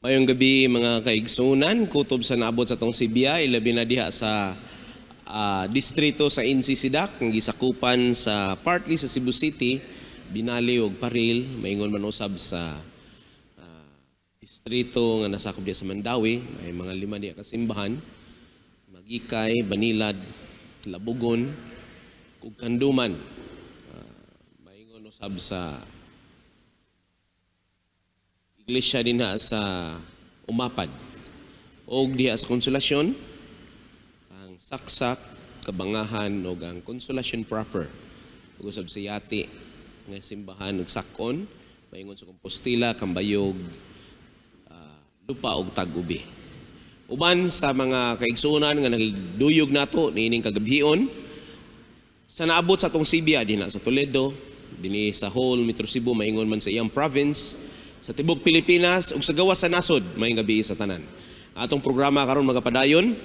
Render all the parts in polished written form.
Mayong gabi mga kaigsunan, kutob sa naabot sa tong Sibya, ilabi na diha sa distrito sa Insisidak, ng gisakupan sa partly sa Cebu City, Binali ug Paril, maingon man usab sa distrito nga nasakop diha sa Mandawi, may mga 5 diha ka simbahan, Magikay, Banilad, Labugon, ug Kanduman. Maingon usab sa iglesia din ha sa Umapad o diha sa Konsolasyon, ang Saksak, Kabangahan o ang Konsolasyon proper. Usab sa Yati nga simbahan ug Sakon, maingon sa Compostela, Cambayog, Lupa ug Tag-Ubi. Uban sa mga kaigsunan nga nagiduyog nato niining kagabhion sa naabot sa tong Sibya dinha sa Toledo, dinhi sa whole Metro Cebu, maingon man sa iyang province, sa tibok Pilipinas ug sa gawas sa nasod, may gabi sa tanan. Atong programa karon magapadayon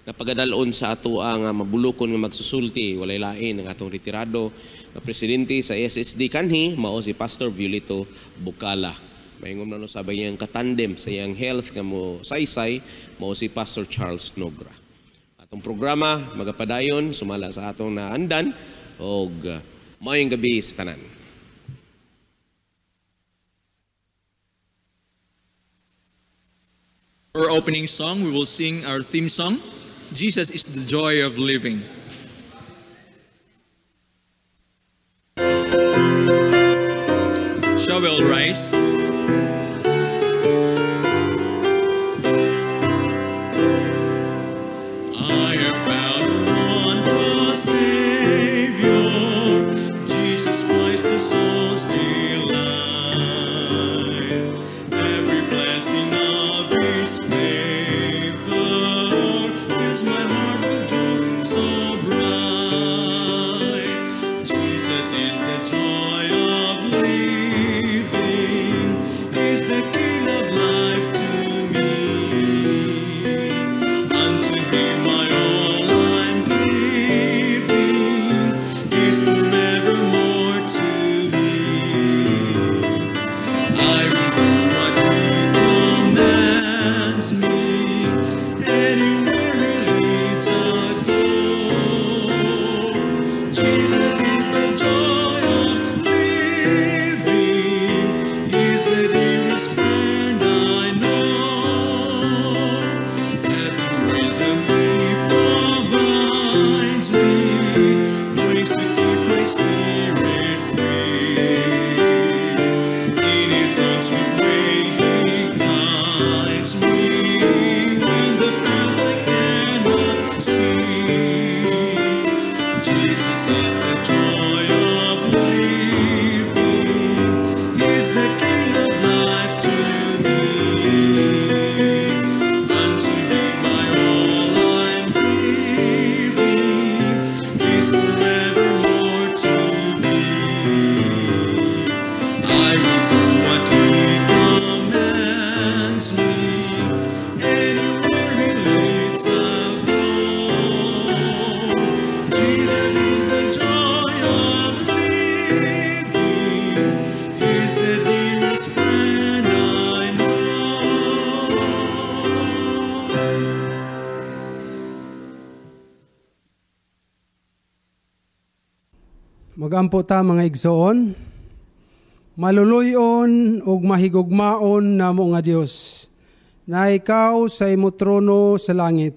napagadalon sa ato ang mabulukon nga magsusulti walay lain ang atong retirado na presidente sa SSD kanhi mao si Pastor Violito Bukala. Maingon na sa bayang katandem sa iyang health nga mo saysay mao si Pastor Charles Nogra. Atong programa magapadayon sumala sa atong naandan og maayong gabi sa tanan. For our opening song, we will sing our theme song, Jesus is the Joy of Living. Shall we all rise? I have found one true Savior, Jesus Christ the soul's delight. Every blessing of His favor fills my heart with joy so bright. Jesus is the joy of living, He's the King of life to me. Unto Him my all I'm giving, He's forevermore to me. I will do what He commands me, anywhere He leads I go. Jesus is the joy of living, He's the dearest friend I know. Heaven wisdom He provides me, ways to keep my spirit free. In His own sweet way He guides me when the path I cannot see. Jesus is the joy of living, He's the King of life to me. Unto Him my all I'm giving, He's forevermore to me. I will do what He commands me, anywhere He leads I'll go. Jesus is the joy of living, He's the dearest friend I know. Magampo ta mga igsoon, maluluyon ug mahigugmaon namo nga Dios, na ikaw sa imo trono sa langit.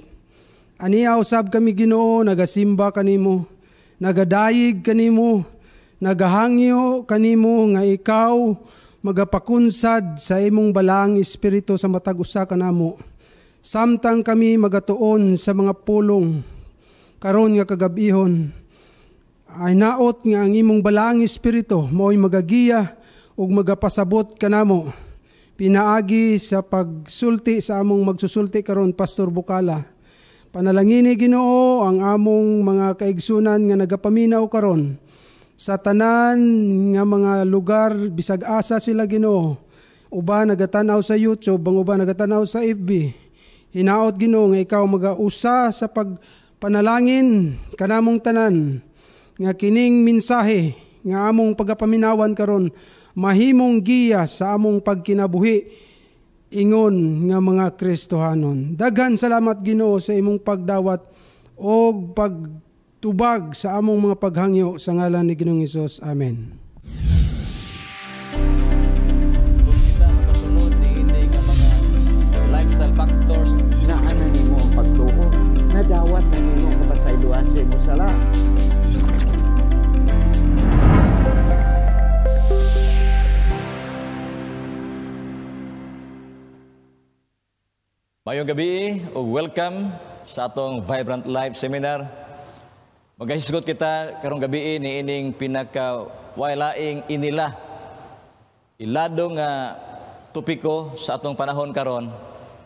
Aniya usab kami Ginoo, nagasimba kanimo, nagadayig kanimo, nagahangyo kanimo nga ikaw magapakunsad sa imong balang espiritu sa matag usa kanamo. Samtang kami magatuon sa mga pulong karon nga kagabihon, ay naot nga ang imong balang espiritu mao'y magagiya ug magapasabot kanamo pinaagi sa pagsulti sa among magsusulti karon Pastor Bukala. Panalangini Ginoo ang among mga kaigsunan nga nagapaminaw karon sa tanan nga mga lugar, bisag asa sila Ginoo. Uba nagatanaw sa YouTube, ang uba nagatanaw sa FB. Hinaot Ginoo nga ikaw magausa sa pagpanalangin kanamong tanan nga kining mensahe nga among pagapaminawan karon mahimong giya sa among pagkinabuhi ingon nga mga Kristohanon. Daghan salamat Ginoo sa imong pagdawat o pagtubag sa among mga paghangyo sa ngalan ni Ginoong Hesus. Amen. Kung kita makasunod ni ini nga mga lifestyle factors na ana nimo ang pagtuo na dawat na nimo kapasayloan sa imong sala. Mayong gabi o welcome sa atong Vibrant Life Seminar. Magahisgot kita karong gabi ni ining pinakawalaing inila ilado nga topiko sa atong panahon karon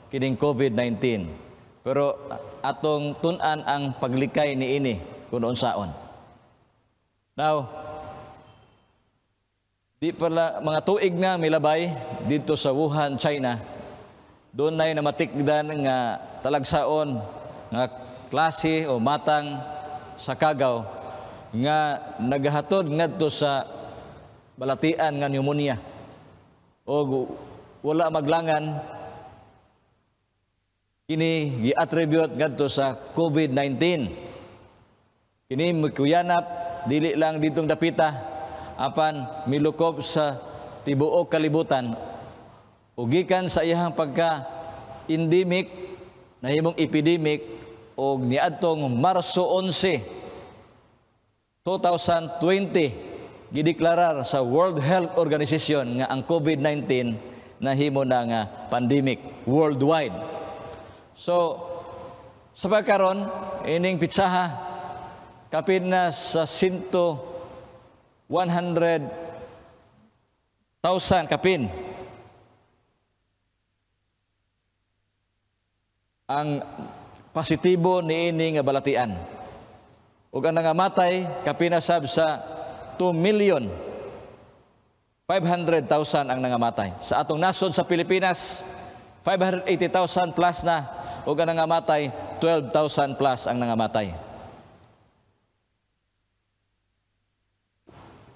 kining COVID-19. Pero atong tun-an ang paglikay ni ini kung unsaon. Now, di pala mga tuig na milabay dito sa Wuhan, China. Doon na namatikdan nga talagsaon nga klase o matang sa kagaw nga nagahatod ngadto sa balatian nga pneumonia. O wala maglangan kini gi-attribute ngadto sa COVID-19. Kini mikuyanap dili lang ditong dapita apan milukop sa tibuok kalibutan. O gikan sa iyang pagka-endemic, nahimong epidemic, o niadtong Marso 11, 2020, gideklarar sa World Health Organization nga ang COVID-19 nahimo na nga pandemic worldwide. So, sa pagkaron, ining pitsaha, kapin na sa 100,000 kapin. Ang positibo ni ini nga balatian. Ug ang nangamatay kapinasab sa 2,500,000 ang nangamatay. Sa atong nasod sa Pilipinas, 580,000 plus na, ug ang nangamatay 12,000 plus ang nangamatay.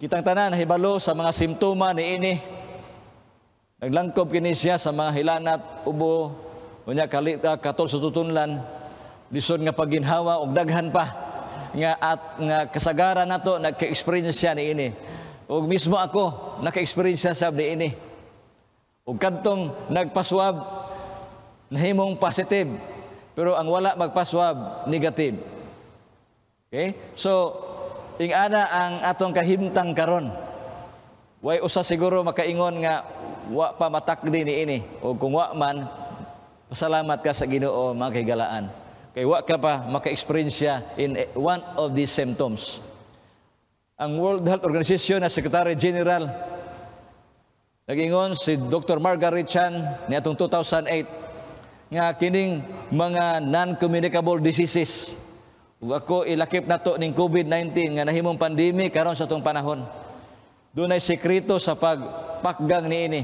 Kitang tanan hibalo sa mga simptoma ni ini. Naglangkob kini siya sa mga hilanat, ubo, unya katol sa tutunlan, lisod nga pagginhawa og daghan pa nga kasagaran nato nagka-experience siya ni ini. Og mismo ako naka-experience sa ni ini. Og kadtong nagpaswab nahimong positive, pero ang wala magpaswab negative. Okay? So ingana ang atong kahimtang karon. Way usa siguro makaingon nga wa pa matakdi ni ini. O kung wa man, pasalamat ka sa Ginoo mga kahigalaan. Kay wa ka pa maka-experience siya in one of these symptoms. Ang World Health Organization na Secretary General nag-ingon si Dr. Margaret Chan niadtong 2008 nga kining mga non-communicable diseases. Ug ako ilakip nato ning COVID-19 nga nahimong pandemic karon sa atong panahon. Dunay sekreto sa pagpakgang niini.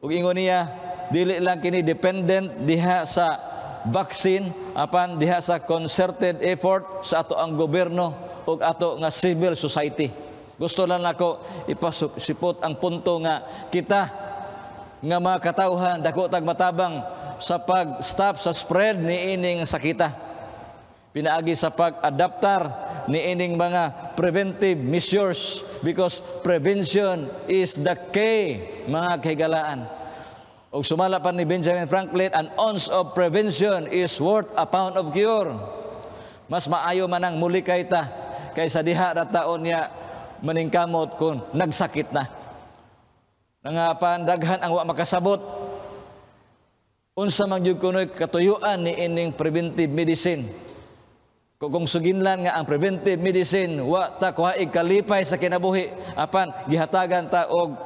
Ug ingon niya, dili lang kini dependent diha sa vaccine apan diha sa concerted effort sa ato ang gobyerno ug ato nga civil society. Gusto lang nako ipasipot ang punto nga kita nga mga katawhan dako tag matabang sa pag-stop sa spread ni ining sakita. Pinaagi sa pag-adaptar ni ining mga preventive measures because prevention is the key mga kahigalaan. O sumala pa ni Benjamin Franklin, an ounce of prevention is worth a pound of cure. Mas maayo man ang muli kay ta kaysa diha ra taon niya maningkamot kung nagsakit na. Nangapan daghan ang wa makasabot. Unsa man gyud kunoy katuyuan ni ining preventive medicine. Kung suginlan nga ang preventive medicine wa ta kuhaig kalipay sa kinabuhi apan gihatagan ta og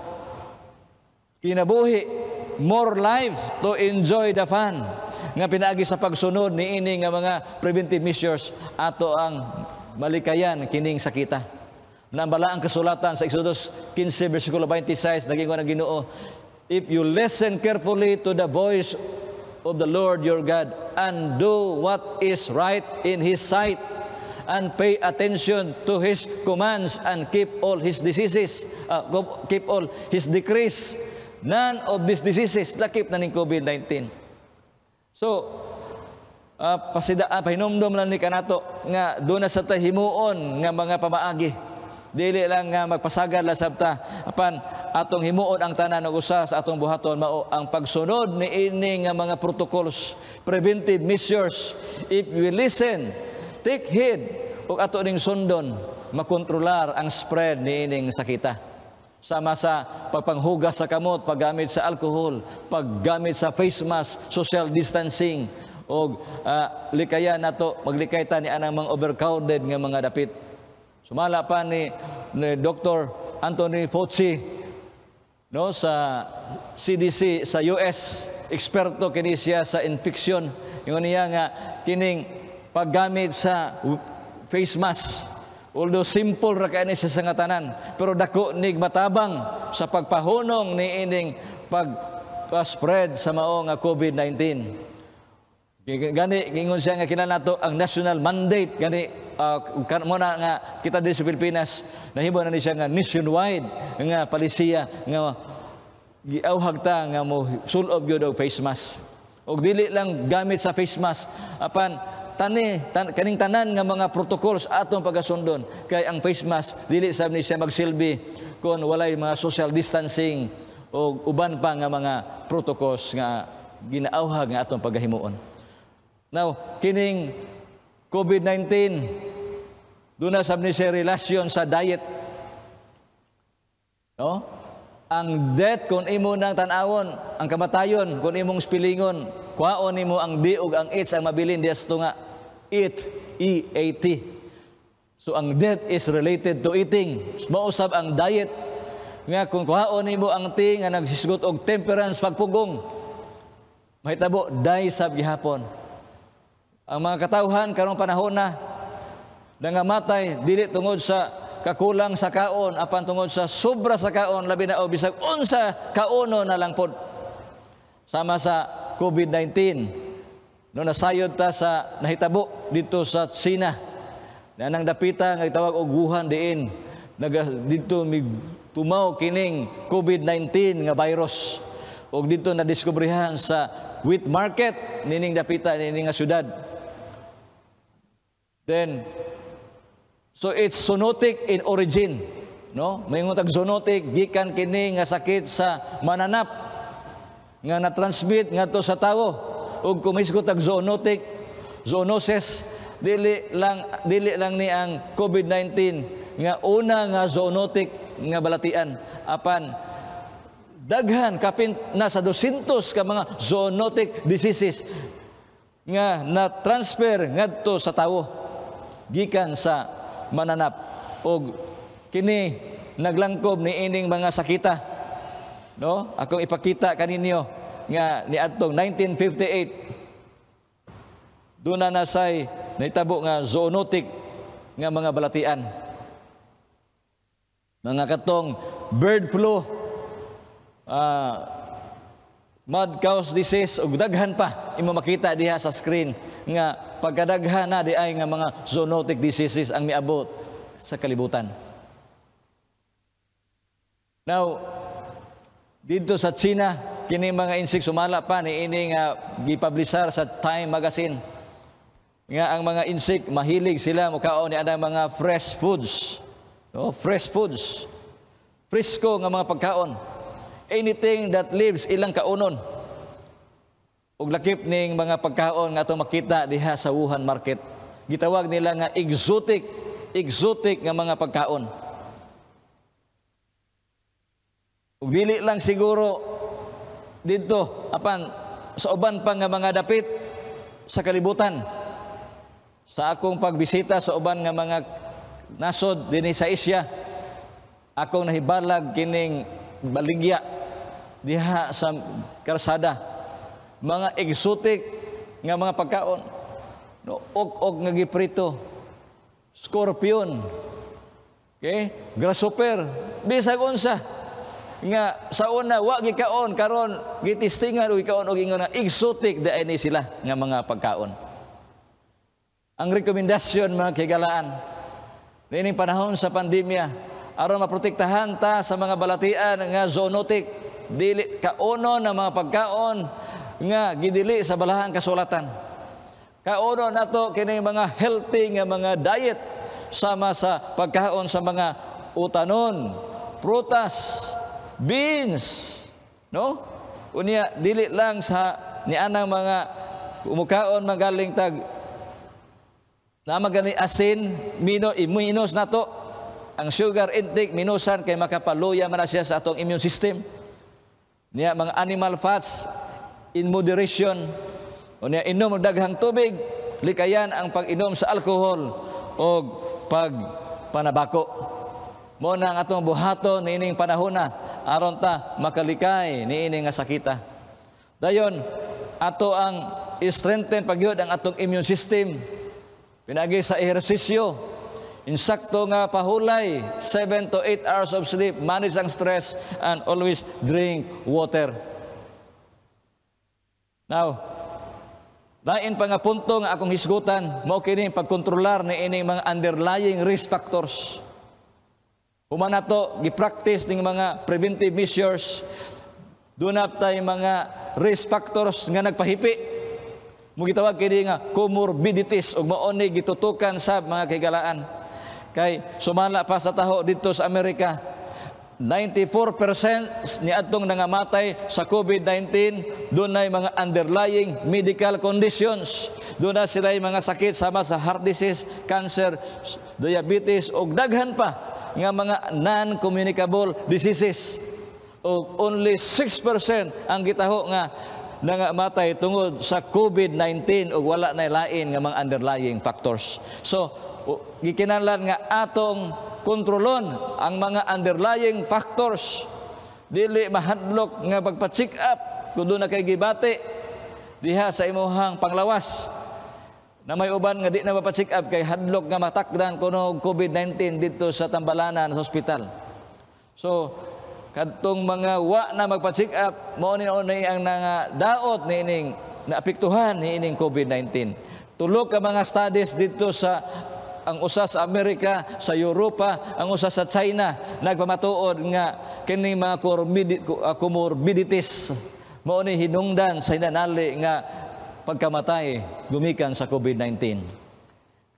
kinabuhi, more life to enjoy the fun. Nga pinaagi sa pagsunod ni ini nga mga preventive measures ato ang malikayan kining sakita. Nambala ang kasulatan sa Exodus 15 versikulo 26 nagingon ang Ginoo, if you listen carefully to the voice of the Lord your God and do what is right in His sight and pay attention to His commands and keep all His diseases, keep all His decrees, none of these diseases lakip na ning COVID-19. So, pahinumdum lang ni kanato nga doon na sa himuon nga mga pamaagi. Dili lang nga magpasagad la sabta apan atong himuon ang tanan og usa sa atong buhaton mao ang pagsunod ni ini nga mga protocols, preventive measures. If we listen, take heed ug ato ning sundon, makontrolar ang spread ni ining sakita. Sama sa pagpanghugas sa kamot, paggamit sa alcohol, paggamit sa face mask, social distancing, o likaya nato maglikay ta ni anang mga overcrowded nga mga dapit. Sumala pa ni Dr. Anthony Fauci no sa CDC sa US, eksperto kini siya sa infection. Ingon niya nga kining paggamit sa face mask, although simple ra kaini sa sangatanan, pero dako nig matabang sa pagpahunong ni ining pag-spread sa mao nga COVID-19. Gani ingon siya nga kinahanglan nato ang national mandate gani muna nga kita din sa Pilipinas nahimo na ni siya nga nationwide nga palisiya nga giawhag ta nga mo sulob gyud og face mask. Og dili lang gamit sa face mask apan kaning tanan nga mga protocols atong pagasundon kay ang face mask dili sab ni siya magsilbi kung walay mga social distancing o uban pa nga mga protocols nga ginaawhag nga atong pagahimuon. Now, kining COVID-19, doon na sab ni siya relasyon sa diet. No? Ang death, kung imo nang tanawon, ang kamatayon, kung imong spilingon, kuhaon nimo ang D ug ang H ang mabilin diya sa tunga. Eat, E-A-T. So, ang death is related to eating. Mausab ang diet. Nga, kung kuhaon nimo ang T nga naghisgot og temperance, pagpugong, mahitabo, die sab gihapon. Ang mga katawhan karong panahon na nangamatay dili tungod sa kakulang sa kaon apan tungod sa sobra sa kaon labi na o bisag unsa kauno na lang pod. Sama sa COVID-19 no nasayod ta sa nahitabo dito sa China na nang dapita nga gitawag og Wuhan diin dito tumaw kining COVID-19 nga virus og dito na diskubrihan sa wheat market nining dapita nining nga syudad. Then, so it's zoonotic in origin, no? Mayingon tag zoonotic gikan kini nga sakit sa mananap nga na-transmit ngadto sa tawo. Ug kumisgo tag zoonosis, dili lang ni ang COVID-19 nga una nga zoonotic nga balatian apan daghan kapin na sa 200 ka mga zoonotic diseases nga na-transfer ngadto sa tawo gikan sa mananap og kini naglangkob ni ining mga sakita no akong ipakita kaninyo nga niadtong 1958 doon na nasay nahitabo nga zoonotic nga mga balatian mga katong bird flu, mad cows disease ug daghan pa imo makita diha sa screen nga pagkadaghan na di ay nga mga zoonotic diseases ang miabot sa kalibutan. Now, dito sa China, kini mga insect sumala pa ni ini nga gipublishar sa Time magazine nga ang mga insect mahilig sila mukaon ni anang mga fresh foods. No, fresh foods. Fresco nga mga pagkaon. Anything that lives ilang kaunon. Ug lakip ning mga pagkaon nga atong makita diha sa Wuhan market. Gitawag nila nga exotic nga mga pagkaon. Ug dili lang siguro dito apan sa uban pa nga mga dapit sa kalibutan. Sa akong pagbisita sa uban nga mga nasod dinhi sa Asia, akong nahibalag kining baligya diha sa karsada, mga exotic nga mga pagkaon, no, og nga giprito, scorpion, okay, grasshopper, bisag unsa nga sa una wa gikaon karon gitistingan og gikaon og ingon na exotic daay ni sila nga mga pagkaon. Ang rekomendasyon mga kaigalaan nining panahon sa pandemya aron maprotektahan ta sa mga balatian nga zoonotic, dili kauno na mga pagkaon nga gidili sa balahang kasulatan. Kauno nato kini mga healthy nga mga diet sama sa pagkaon sa mga utanon, prutas, beans, no? Unya dili lang sa nianang mga kumukaon magaling tag na magaling asin, minus nato ang sugar intake minusan kay makapaluya man siya sa atong immune system. Niya mga animal fats in moderation. Unya inom og daghang tubig, likayan ang pag-inom sa alcohol o pagpanabako. Mo na ang atong buhaton niining panahona aron ta makalikay niining nga sakita. Dayon ato ang strengthen pagyud ang atong immune system. Pinagi sa ehersisyo, insakto nga pahulay, 7 to 8 hours of sleep, manage ang stress, and always drink water. Now, lain pa nga punto nga akong hisgutan, mao kini pagkontrolar ni ining mga underlying risk factors. Human nato gi-practice ning mga preventive measures, doon na tayo mga risk factors nga nagpahipi. Mugitawag kini nga comorbidities ug mao ni gitutukan sa mga kahigalaan. Kay sumala pa sa taho dito sa Amerika, 94% ni atong nangamatay sa COVID-19 dunay mga underlying medical conditions. Doon na sila mga sakit sama sa heart disease, cancer, diabetes ug daghan pa nga mga non-communicable diseases. Ug only 6% ang gitaho nga nangamatay tungod sa COVID-19 ug wala na lain nga mga underlying factors. So gikinahanglan nga atong kontrolon ang mga underlying factors. Dili mahadlok nga pagpa-check up kun doon na kay gibati diha sa imuhang panglawas. Na may uban nga di na mapa-check up kay hadlok nga matakdan kuno COVID-19 dito sa Tambalanan Hospital. So kadtong mga wa na magpa-check up mao ni ang daot niining naapektuhan niining COVID-19. Tulo ka mga studies dito sa ang usa sa Amerika, sa Europa, ang usa sa China nagpamatuod nga kini mga comorbidities mao ni hinungdan sa hinanali nga pagkamatay gumikan sa COVID-19.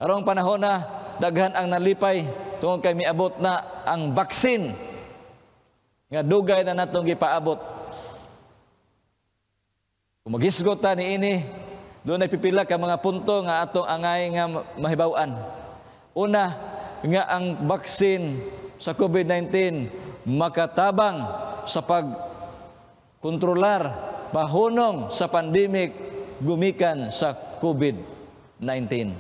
Karong panahon na daghan ang nalipay tungod kay miabot na ang vaccine nga dugay na natong gipaabot. Kung maghisgot ta niini, doon ay pipila ka mga punto nga atong angay nga mahibaw-an. Una, nga ang vaccine sa COVID-19 makatabang sa pagkontrolar, pahunong sa pandemic gumikan sa COVID-19.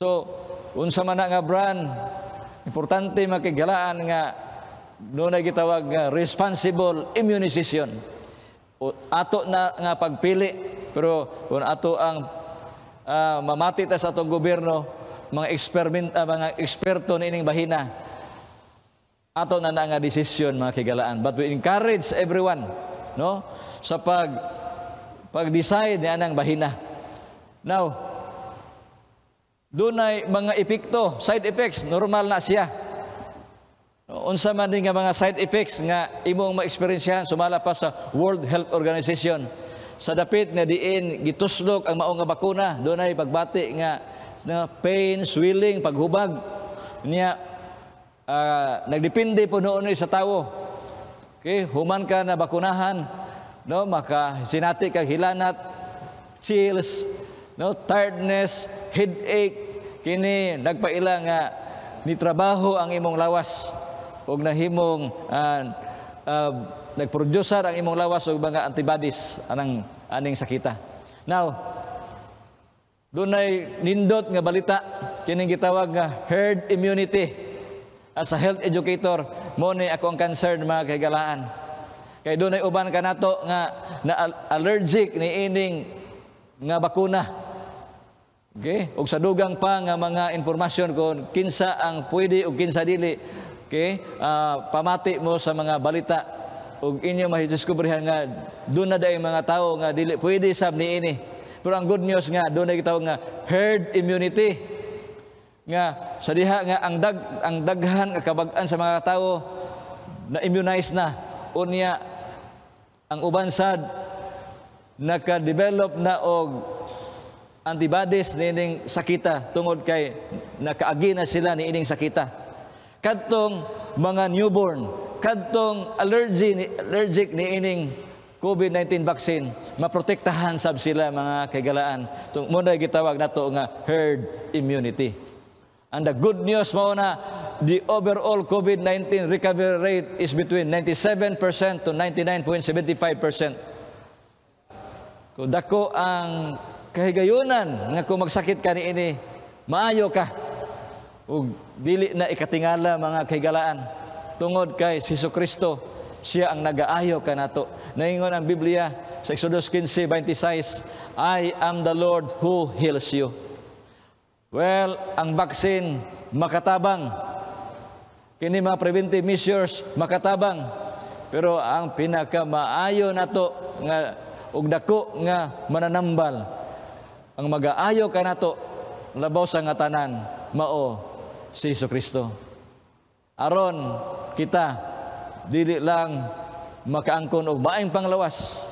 So, unsa man nga brand, importante makigalaan nga doon ay gitawag nga responsible immunization. O, ato na nga pagpili, pero kung ato ang mamati ta sa atong gobyerno, mga eksperto niining bahina, ato na nga desisyon mga kigalaan. But we encourage everyone, no, sa pag-decide ni anang bahina. Now, dunay mga epekto, side effects, normal na siya. Unsa man din nga mga side effects nga imong ma-experiencehan sumala pa sa World Health Organization. Sa dapit nga diin gituslok ang mao nga bakuna, dunay pagbati nga pain, swelling, paghubag niya nagdepende po noon sa tawo. Okay, human ka na bakunahan, no, maka sinati kag hilanat, chills, no, tiredness, headache, kini nagpaila nga ni trabaho ang imong lawas ug nahimong nagproducer ang imong lawas og mga antibodies aning sakita. Now, dunay nindot nga balita kining gitawag nga herd immunity. As a health educator, mo ni ako ang concerned mga kahigalaan. Kay dunay uban kanato nga na allergic ni ining nga bakuna. Okay? Ug sa dugang pa nga mga informasyon kung kinsa ang pwede ug kinsa dili. Okay? Pamati mo sa mga balita ug inyo mahidiskubrihan nga doon na day mga tao nga dili pwede sab niini. Pero ang good news nga doon ay gitawag nga herd immunity. Nga sa diha nga ang daghan nga kabag-an sa mga tao na immunize na unya ang uban sad naka-develop na og antibodies niining sakita tungod kay nakaagi na sila niining sakita. Kadtong mga newborn, kadtong allergic niining COVID-19 vaccine, maprotektahan sab sila mga kaigalaan. Muna gitawag nato nga herd immunity. And the good news mao na the overall COVID-19 recovery rate is between 97% to 99.75%. Kung dako ang kahigayunan nga kung magsakit ka niini, maayo ka. Ug dili na ikatingala mga kahigalaan. Tungod kay Jesucristo, siya ang nagaayo kanato. Naingon ang Biblia sa Exodus 15:26, I am the Lord who heals you. Well, ang vaccine makatabang. Kini mga preventive measures makatabang. Pero ang pinakamaayo nato nga ug dako nga mananambal, ang mag-aayo kanato labaw sa nga tanan mao si Jesucristo. Aron kita dili lang makaangkon og maayong panglawas.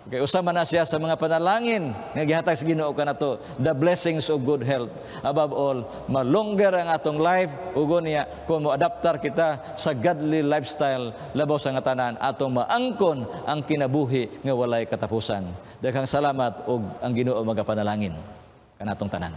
Kay usama na siya sa mga panalangin nga gihatag sa Ginoo kanato, the blessings of good health. Above all, malongger ang atong life ug niya kung mo-adaptar kita sa godly lifestyle labaw sa nga tanan atong maangkon ang kinabuhi nga walay katapusan. Daghang salamat ug ang Ginoo magapanalangin kanatong tanan.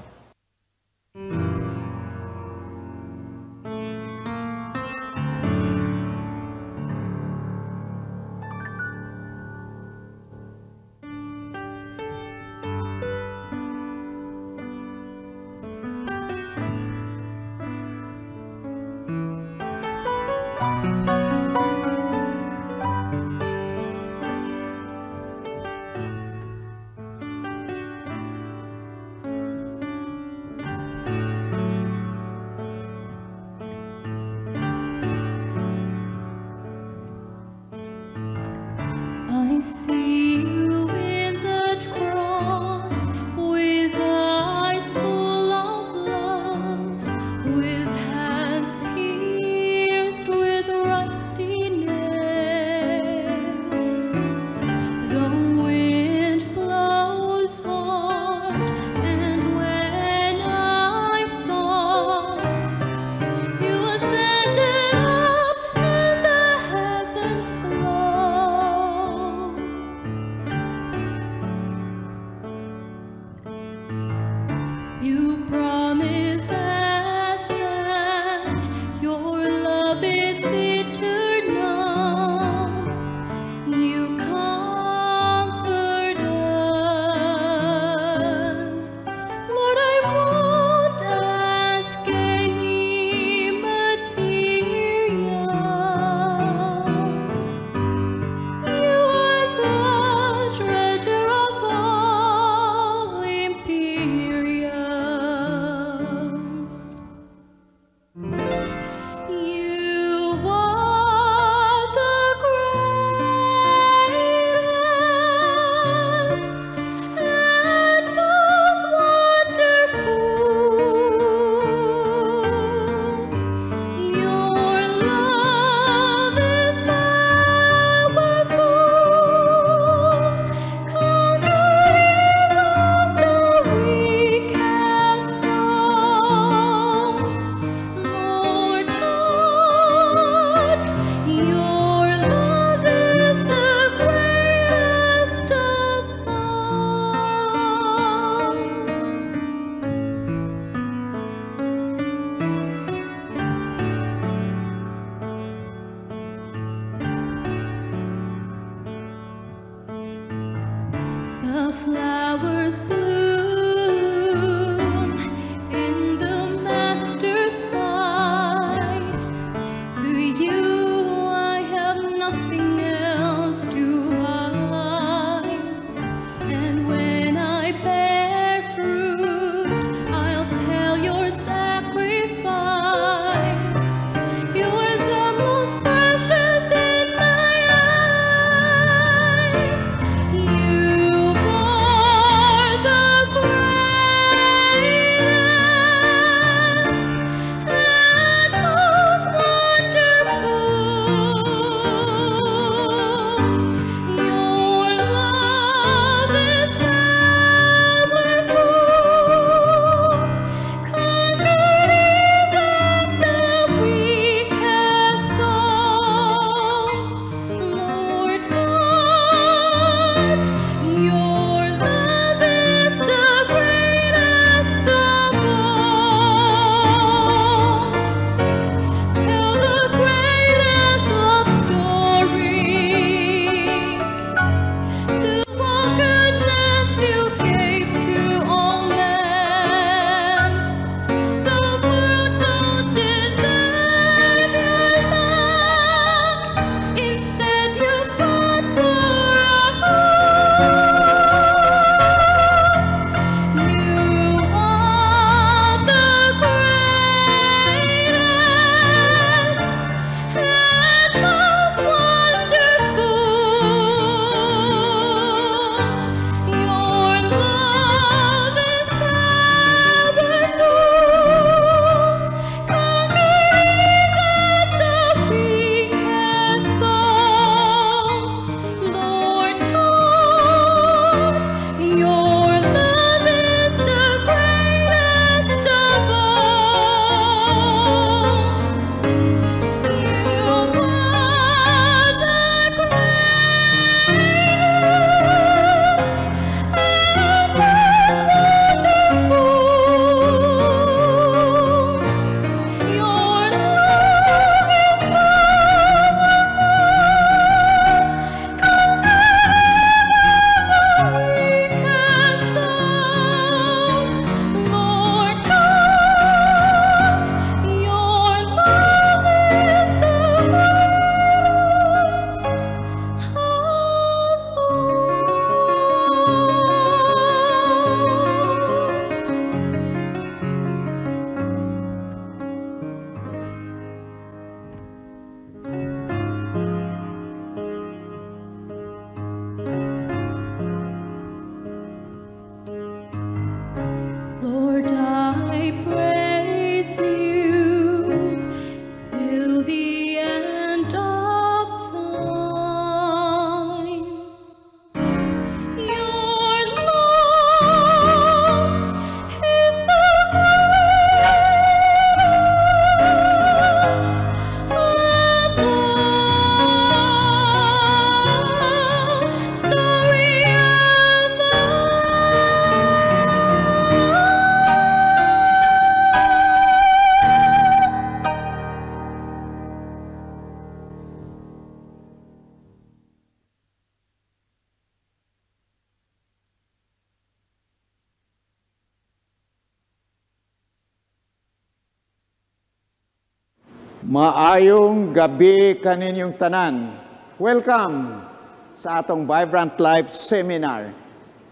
Maayong gabi kaninyong tanan. Welcome sa atong Vibrant Life Seminar.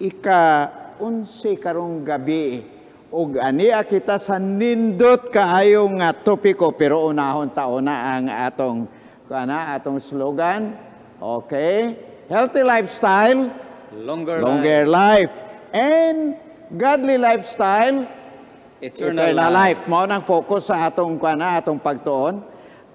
Ika-11 karong gabi. Ug aniya kita sa nindot kaayo nga topiko, pero unahon taona ang atong slogan. Okay? Healthy lifestyle, longer life. And godly lifestyle, eternal life. Mao nang focus sa atong pagtuon,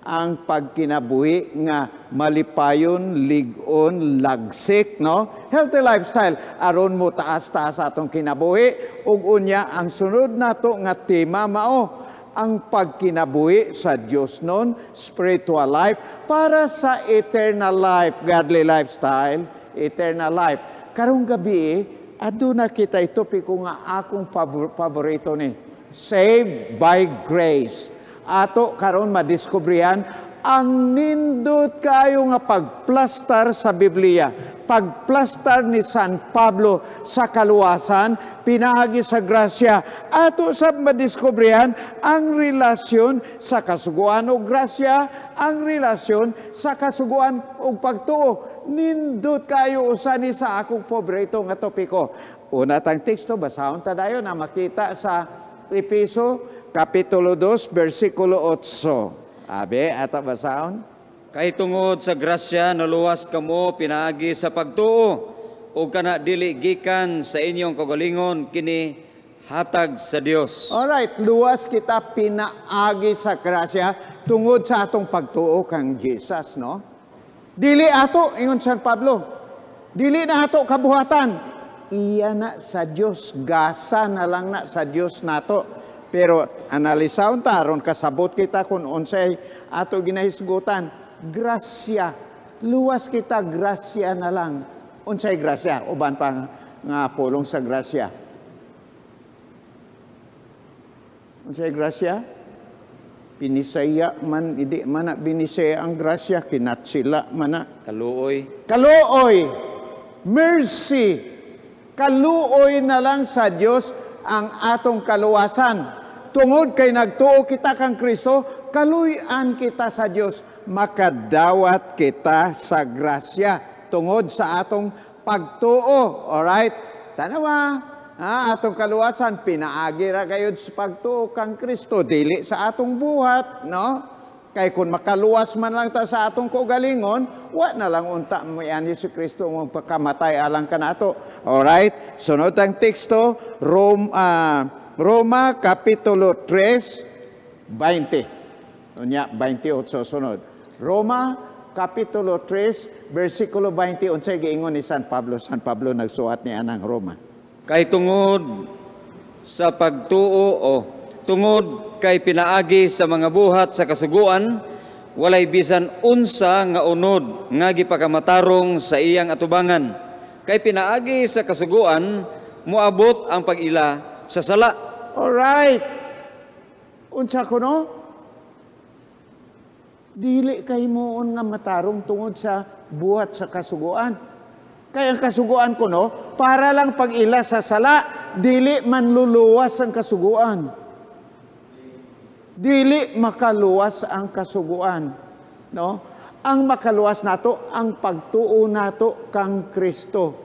ang pagkinabuhi nga malipayon, ligon, lagsik, no? Healthy lifestyle aron mo taas-taas atong kinabuhi ug unya ang sunod nato nga tema mao ang pagkinabuhi sa Dios non, spiritual life para sa eternal life, godly lifestyle, eternal life. Karong gabi aduna kita itopiko nga akong paborito ni, saved by grace. Ato karon madiskubrihan ang nindot kayo nga pagplastar sa Biblia, pagplastar ni San Pablo sa kaluwasan, pinaagi sa grasya. Ato sa madiskubrihan ang relasyon sa kasuguan o grasya, ang relasyon sa kasuguan o pagtuo. Nindot kayo usani sa akong paborito nga topiko. Una tang teksto, basahon ta dayon na makita sa Efeso Kapitulo 2, versikulo 8. Abe, ata basahon? Kay tungod sa grasya naluwas kamo pinaagi sa pagtuo o kana dili gikan sa inyong kagalingon kini hatag sa Dios. Alright, luwas kita pinaagi sa grasya tungod sa atong pagtuo kang Jesus, no? Dili ato, ingon San Pablo, dili na ato kabuhatan. Iya na sa Dios, gasa na lang na sa Dios nato. Pero analisawon ta aron kasabot kita kung unsay ato ginahisgutan. Grasya. Luwas kita, grasya na lang. Unsay grasya? Uban pa nga pulong sa grasya. Unsay grasya? Pinisaya man, hindi man na binisaya ang grasya, kinatsila man na. Kaluoy. Kaluoy. Mercy. Kaluoy na lang sa Dios ang atong kaluwasan. Tungod kay nagtuo kita kang Kristo, kaluyan kita sa Dios, makadawat kita sa grasya tungod sa atong pagtuo. Alright? Tanawa, atong kaluwasan, pinaagi ra gayud sa pagtuo kang Kristo, dili sa atong buhat, no? Kay kung makaluwas man lang ta sa atong kaugalingon, wa na lang unta mayan si Kristo mong pagkamatay alang kanato. Alright? Sunod ang teksto, Roma Kapitulo 3, 20. Unya, 28 sunod. Roma Kapitulo 3, versikulo 20. Unsay giingon ni San Pablo? San Pablo nagsuat ni anang Roma. Kay tungod sa pagtuo o tungod kay pinaagi sa mga buhat sa kasuguan, walay bisan unsa nga unod nga gipakamatarong sa iyang atubangan. Kay pinaagi sa kasuguan, moabot ang pag-ila sa sala. Alright. Unsa ko no? Dili kay moon nga matarong tungod sa buhat sa kasuguan. Kaya ang kasuguan ko no, para lang pag-ila sa sala, dili man luluwas ang kasuguan. Dili makaluwas ang kasuguan, no? Ang makaluwas nato ang pagtuo nato kang Kristo,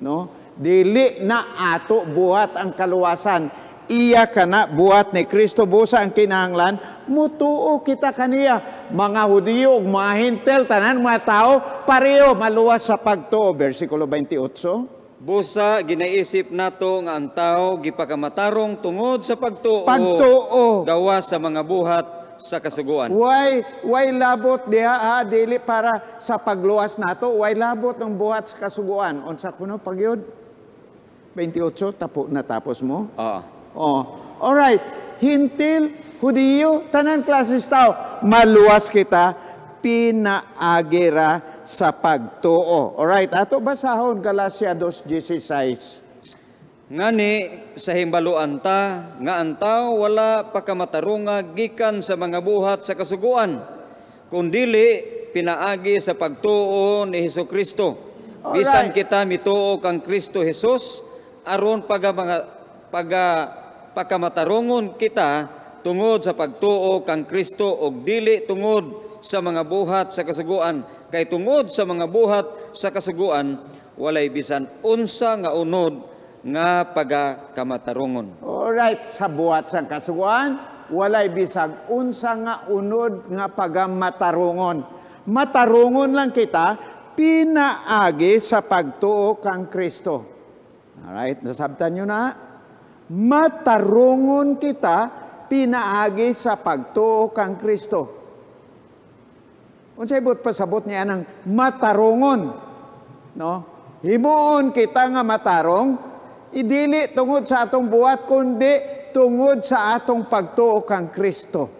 no? Dili na ato buhat ang kaluwasan. Iya kana buhat ni Kristo busa ang kinahanglan, mutuo kita kaniya. Mga Hudiyo ug mga Hintel, tanan mga tao, pareho maluwas sa pagtuo. Versikulo 28. Busa ginaisip nato nga ang tao gipakamatarong tungod sa pagtuo. Pagtuo. Gawa sa mga buhat sa kasuguan. Why labot diha dili para sa pagluwas nato, why labot ng buhat sa kasuguan. Unsa kuno pagyud? 28 natapos mo? Alright. Hintil, Hudiyo, tanan klases tao, maluwas kita, pinaagira sa pagtuo. Alright, ato basahon Galacia 2:16. Ngani sa himbaluan ta nga ang tao wala pakamatarunga gikan sa mga buhat sa kasuguan, kundili pinaagi sa pagtuo ni Hesukristo. Bisan kita mituo kang Kristo Jesus, aron pagkamatarongon kita tungod sa pagtuo kang Kristo og dili tungod sa mga buhat sa kasuguan, kay tungod sa mga buhat sa kasuguan walay bisan unsa nga unod nga pagakamatarungon. Alright, sa buhat sa kasuguan, walay bisag unsa nga unod nga pagamatarungon. Matarungon lang kita, pinaagi sa pagtuo kang Kristo. Alright, nasabtan nyo na? Matarungon kita, pinaagi sa pagtuo kang Kristo. Unsay but pasabot niya ng matarungon, no? Himuon kita nga matarong, idili tungod sa atong buhat, kundi tungod sa atong pagtuo kang Kristo.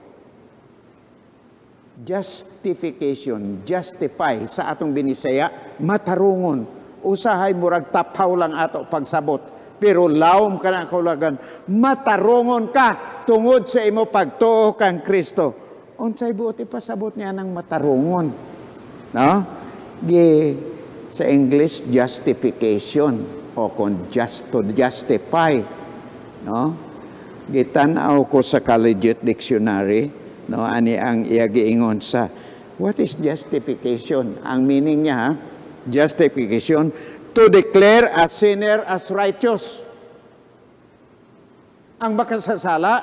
Justification, justify sa atong binisaya, matarungon. Usahay murag tapaw lang ato pagsabot, pero lawom ka na kaulagan, matarungon ka tungod sa imo pagtuo kang Kristo. Unsay buti pasabot niya ng matarungon, no? Sa English, justification, o kung to justify, no? Gitanaw ko sa Collegiate Dictionary, no? Ani ang giingon sa, what is justification? Ang meaning niya, justification, to declare a sinner as righteous. Ang makasasala,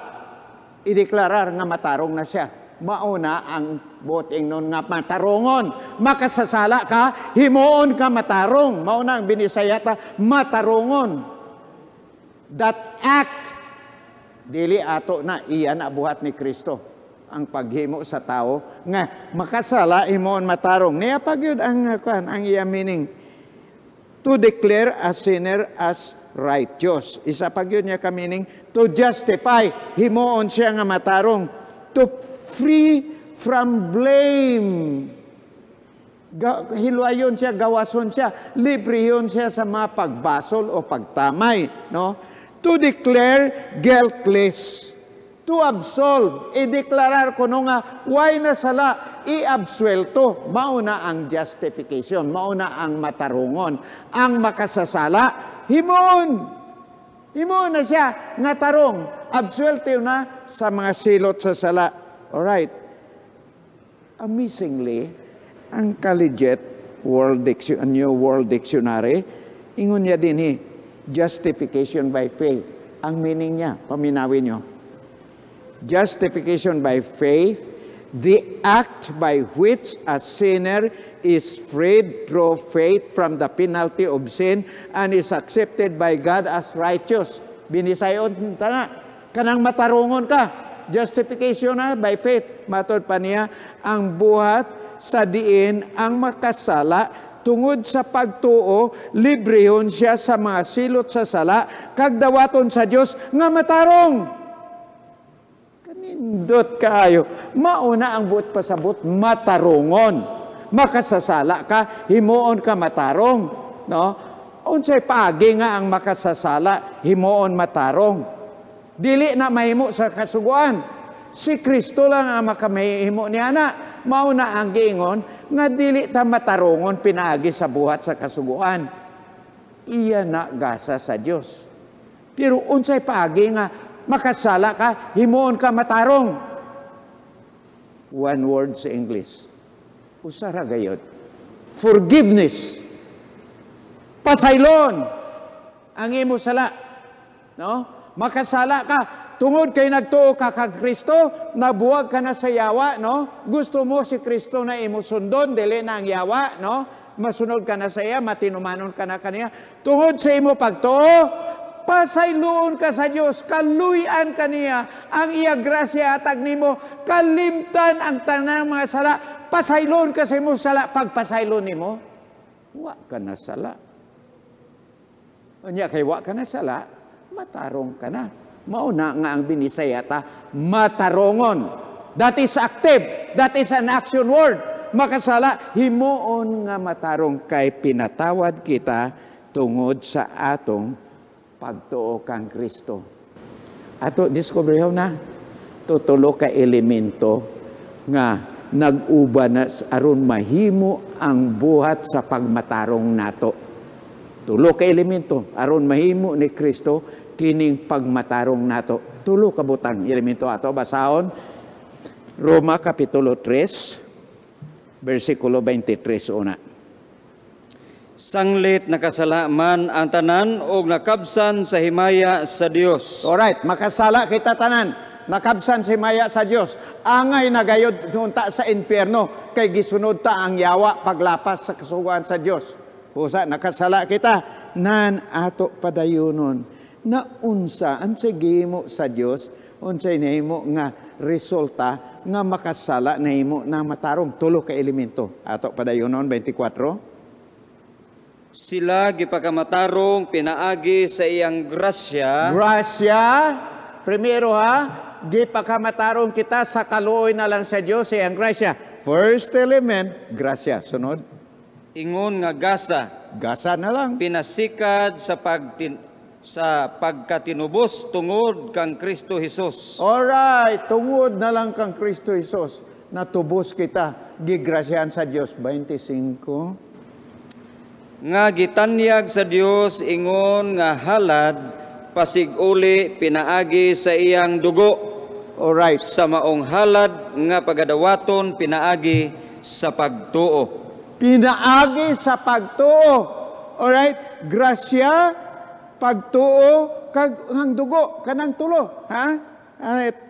ideklarar nga matarong na siya. Mauna ang boting nun nga matarongon. Makasasala ka, himuon ka matarong. Mauna ang binisayata, matarongon. That act, dili ato na, iyan na buhat ni Kristo. Ang paghimo sa tao, nga makasala, himuon matarong. Niya pag yun ang iya meaning. To declare a sinner as righteous. Isa pag yun niya ka meaning, to justify, himuon siya nga matarong. To free from blame. Hilwayon siya, gawason siya, librehon siya sa mga pagbasol o pagtamay, no? To declare guiltless, to absolve, i-deklarar ko no nga, why na sala, i-absuelto. Mauna ang justification, mauna ang matarungon. Ang makasasala, himon. Himon na siya, nga tarong, absuelto na sa mga silot sa sala. Alright. Amazingly, ang Collegiate New World Dictionary, ingon niya din justification by faith. Ang meaning niya, paminawin niyo. Justification by faith, the act by which a sinner is freed through faith from the penalty of sin and is accepted by God as righteous. Binisayon tana, kanang matarungon ka. Justification na by faith. Matod pa niya, ang buhat sa diin ang makasala tungod sa pagtuo, librehon siya sa mga silot sa sala, kagdawaton sa Dios nga matarong. Kanindot kaayo. Mauna ang buot pasabot, matarungon. Makasasala ka, himuon ka matarong. No? Unsay paagi nga ang makasasala, himuon matarong. Dili na mahimo sa kasuguan. Si Kristo lang ang makamahimo niya na. Mauna ang giingon, nga dili ta matarungon pinaagi sa buhat sa kasuguan. Iya na gasa sa Dios. Pero unsay paagi nga makasala ka, himuon ka matarong. One word sa English. Usara gayod. Forgiveness. Pasaylon. Ang imo sala. No? Makasala ka, tungod kay nagtuo ka kag Kristo, nabuwag ka na sa yawa, no? Gusto mo si Kristo na imo sundon, dili na ang yawa, no? Masunod ka na sa iya, matinumanon ka na kaniya. Tungod sa imo pagtuo, pasayloon ka sa Dios, kaluyan kaniya, ang iya grasya atag nimo, kalimtan ang tanang mga sala, pasayloon ka sa imo sala, pagpasayloon nimo, wa ka na sala. Unya kay wa ka na sala, matarong ka na. Mauna nga ang binisayata, matarongon. That is active. That is an action word. Makasala, himuon nga matarong kay pinatawad kita tungod sa atong pagtuo kang Kristo. Ato, discoveryhaw na, tutulo ka elemento nga nag-uba na aron mahimo ang buhat sa pagmatarong nato. Tulo ka elemento aron mahimo ni Kristo kining pagmatarong nato. Tulo ka butang elemento ato basahon. Roma Kapitulo 3, versikulo 23 una. Sanglit nakasalaman ang tanan o nakabsan sa himaya sa Dios. Alright, makasala kita tanan. Nakabsan si maya sa Dios. Angay nagayod nunta sa impyerno kay gisunod ta ang yawa paglapas sa kasuguan sa Dios. Pusa nakasala kita nan ato padayunon. Na unsa ang gihimo sa Dios, unsay nahimo nga resulta nga makasala nahimo na matarong tulo ka elemento. Ato padayunon 24. Sila gipakamatarong pinaagi sa iyang grasya. Grasya, primero gipakamatarong kita sa kaluoy na lang sa Dios sa iyang grasya. First element, grasya. Sunod, Ingon nga gasa. gasa na lang. Pinasikad sa pagkatinubos tungod kang Kristo Jesus. Alright, tungod na lang kang Kristo Jesus. Natubos kita, gigrasyahan sa Dios. 25. Nga gitanyag sa Dios ingon nga halad pasiguli pinaagi sa iyang dugo. Alright. Sa maong halad nga pagadawaton pinaagi sa pagtuo. Pinaagi sa pagtuo. Alright, grasya, pagtuo, kang dugo, kanang tulo.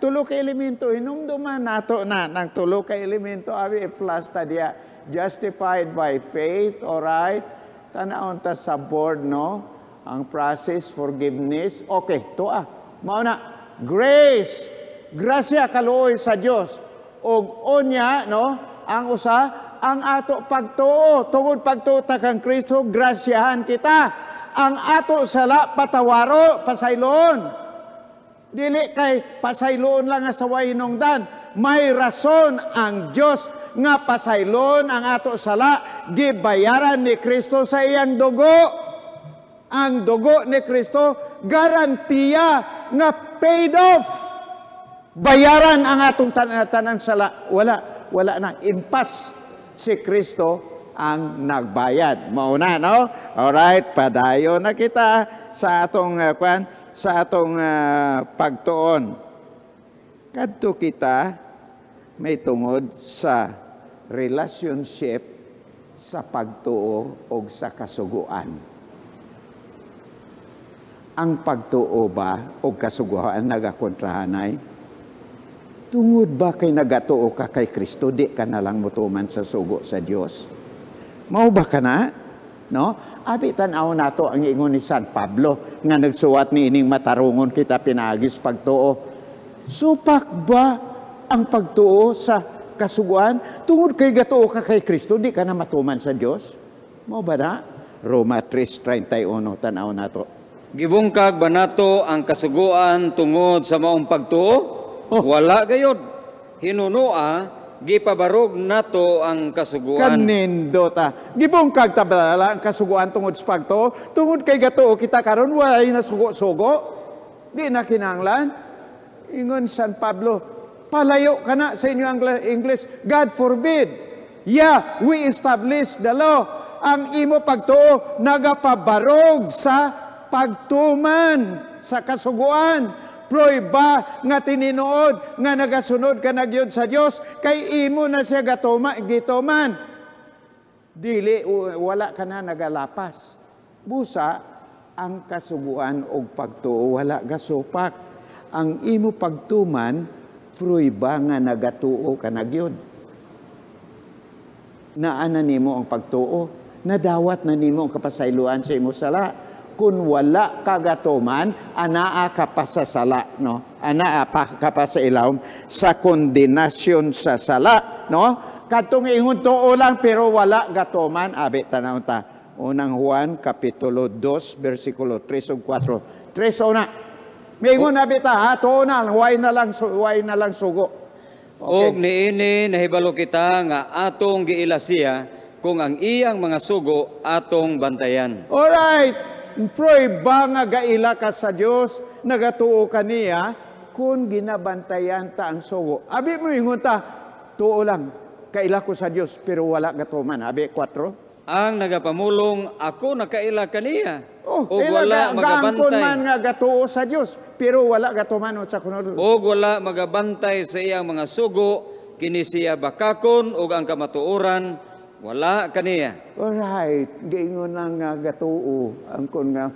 Tulo ka elemento. Hinumduman nato na ng tulo ka elemento. Abi plus ta diya. Justified by faith, alright. Tanaon ta sa board, no? Ang process, forgiveness. Okay, tuwa. Mauna, grace. Grasya kaluoy sa Dios. Og onya, no? Ang usa, ang ato pagtuo. Tungod pagtuo ta kang Kristo, grasyahan kita. Ang ato sala patawaro, pasaylon. Dili kay pasaylon lang nga sa way hinungdan. May rason ang Dios nga pasaylon ang ato sala, gibayaran ni Kristo sa iyang dugo. Ang dugo ni Kristo, garantiya nga paid off. Bayaran ang atong tanan sala. Wala na. Impas si Kristo ang nagbayad. Mauna, no? Alright, padayon na kita sa atong pagtuon. Kadto kita may tungod sa relationship sa pagtuo o sa kasuguan. Ang pagtuo ba o kasuguan nagakontrahanay? Tungod ba kay nagatuo ka kay Kristo, di ka na lang mutuman sa sugo sa Dios? Mao ba ka na? No? Abi tan-aw nato ang ingon ni San Pablo nga nagsuwat ni ining matarungon kita pinaagis pagtuo. Supak ba ang pagtuo sa kasuguan? Tungod kay gatuo ka kay Kristo, di ka na matuman sa Dios? Mao ba na? Roma 3:31 tan-aw nato. Gibungkag ba nato ang kasuguan tungod sa maong pagtuo? Wala gayod. Hinunua, gipabarog nato ang kasuguan. Kanindot gibungkag ta bala ang kasuguan tungod sa pagtuo? Tungod kay gatuo kita karon walay na sugo-sugo? Di na kinahanglan. Ingon San Pablo, palayo ka na sa inyo ang English. God forbid. Yeah, we establish the law. Ang imo pagtuo nagapabarog sa pagtuman sa kasuguan. Proiba nga tininood nga nagasunod ka nagyod sa Dios kay imo na siya gituman. Dili wala ka na nagalapas. Busa ang kasuguan og pagtuo wala gasupak. Ang imo pagtuman proiba nga nagatuo ka nagyod. Naana nimo ang pagtuo, nadawat na nimo ang kapasayloan sa imo sala. Kung wala kagatuman, anaa ka pa sa sala, no? Anaa pa ka pa sa ilawom sa kondenasyon sa sala, no? Katong ingon tuo lang pero wala gatuman, abi tanaw ta. Unang Juan Kapitulo 2 versikulo 3 ug 4. 3 una. Mingon abi ta, tuo na, way na lang sugo. Og niini nahibalo kita nga atong giilasiya kung ang iyang mga sugo atong bantayan. Alright. Proy ba nga gaila ka sa Dios, nagatuo ka niya, kung ginabantayan ta ang sugo. Abi mo ingon ta, tuo lang, kaila ko sa Dios, pero wala gatuman. Abi 4. Ang nagapamulong, ako nakaila kaniya. Oh, O wala gaangkon magabantay. man nga gatuo sa Dios, pero wala gatuman sa kunod. O wala magabantay sa iyang mga sugo, kini siya bakakon o ang kamatuoran, wala kaniya. Alright, giingon lang nga gatuo, angkon nga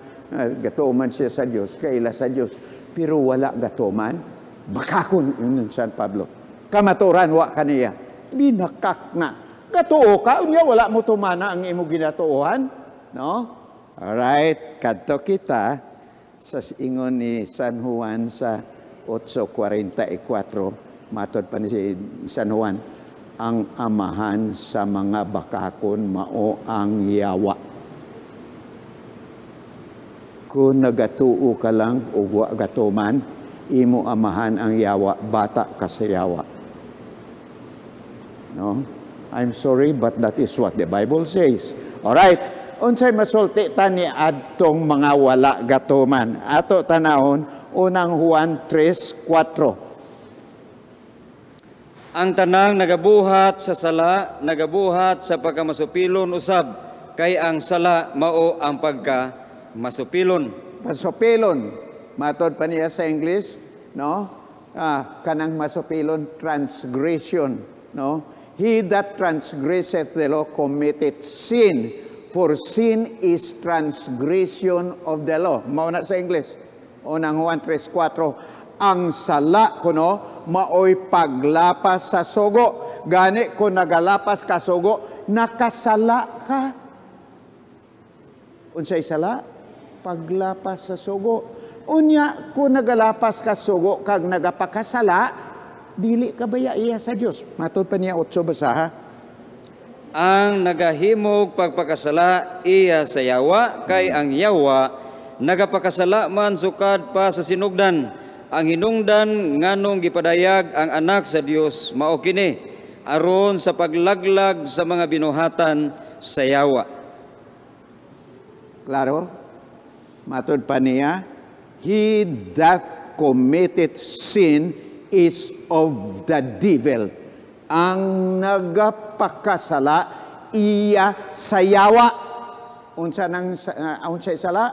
gatuo man siya sa Dios, kaila sa Dios, pero wala gatuo man, bakakon yun San Pablo. Kamatuoran wa kaniya. Binakak na. Gatuo ka, unya wala mo tumana ang imo ginatuohan, no? Alright, kadto kita sa ingon ni San Juan sa 8:44, matod pa ni si San Juan, ang amahan sa mga bakakon mao ang yawa. Kung nagatuo ka lang o wa gatuman, imo amahan ang yawa, bata ka sa yawa. No? I'm sorry, but that is what the Bible says. Alright, unsay masulti ta ni adtong mga wala gatuman. Ato tanahon, unang Juan 3:4. Ang tanang nagabuhat sa sala, nagabuhat sa pagkamasupilon usab, kay ang sala mao ang pagkamasupilon. Masupilon, matod pa niya sa English, no? Kanang masupilon, transgression, no? He that transgresseth the law committeth sin. For sin is transgression of the law. Mauna sa English. Unang Juan 3:4. Ang sala kuno maoy paglapas sa sugo. Gani kung nagalapas ka sugo, nakasala ka. Unsay sala? Paglapas sa sugo. Unya kung nagalapas ka sugo kag nagapakasala, dili ka baya iya sa Dios. Matod pa niya 8 basaha. Ang nagahimog pagpakasala iya sa yawa, kay ang yawa nagapakasala man sukad pa sa sinugdan. Ang hinungdan nganong gipadayag ang anak sa Dios mao kini aron sa paglaglag sa mga binuhatan sa yawa. Klaro? Matod pa niya, he that committed sin is of the devil. Ang nagapakasala iya sa yawa. Unsay sala?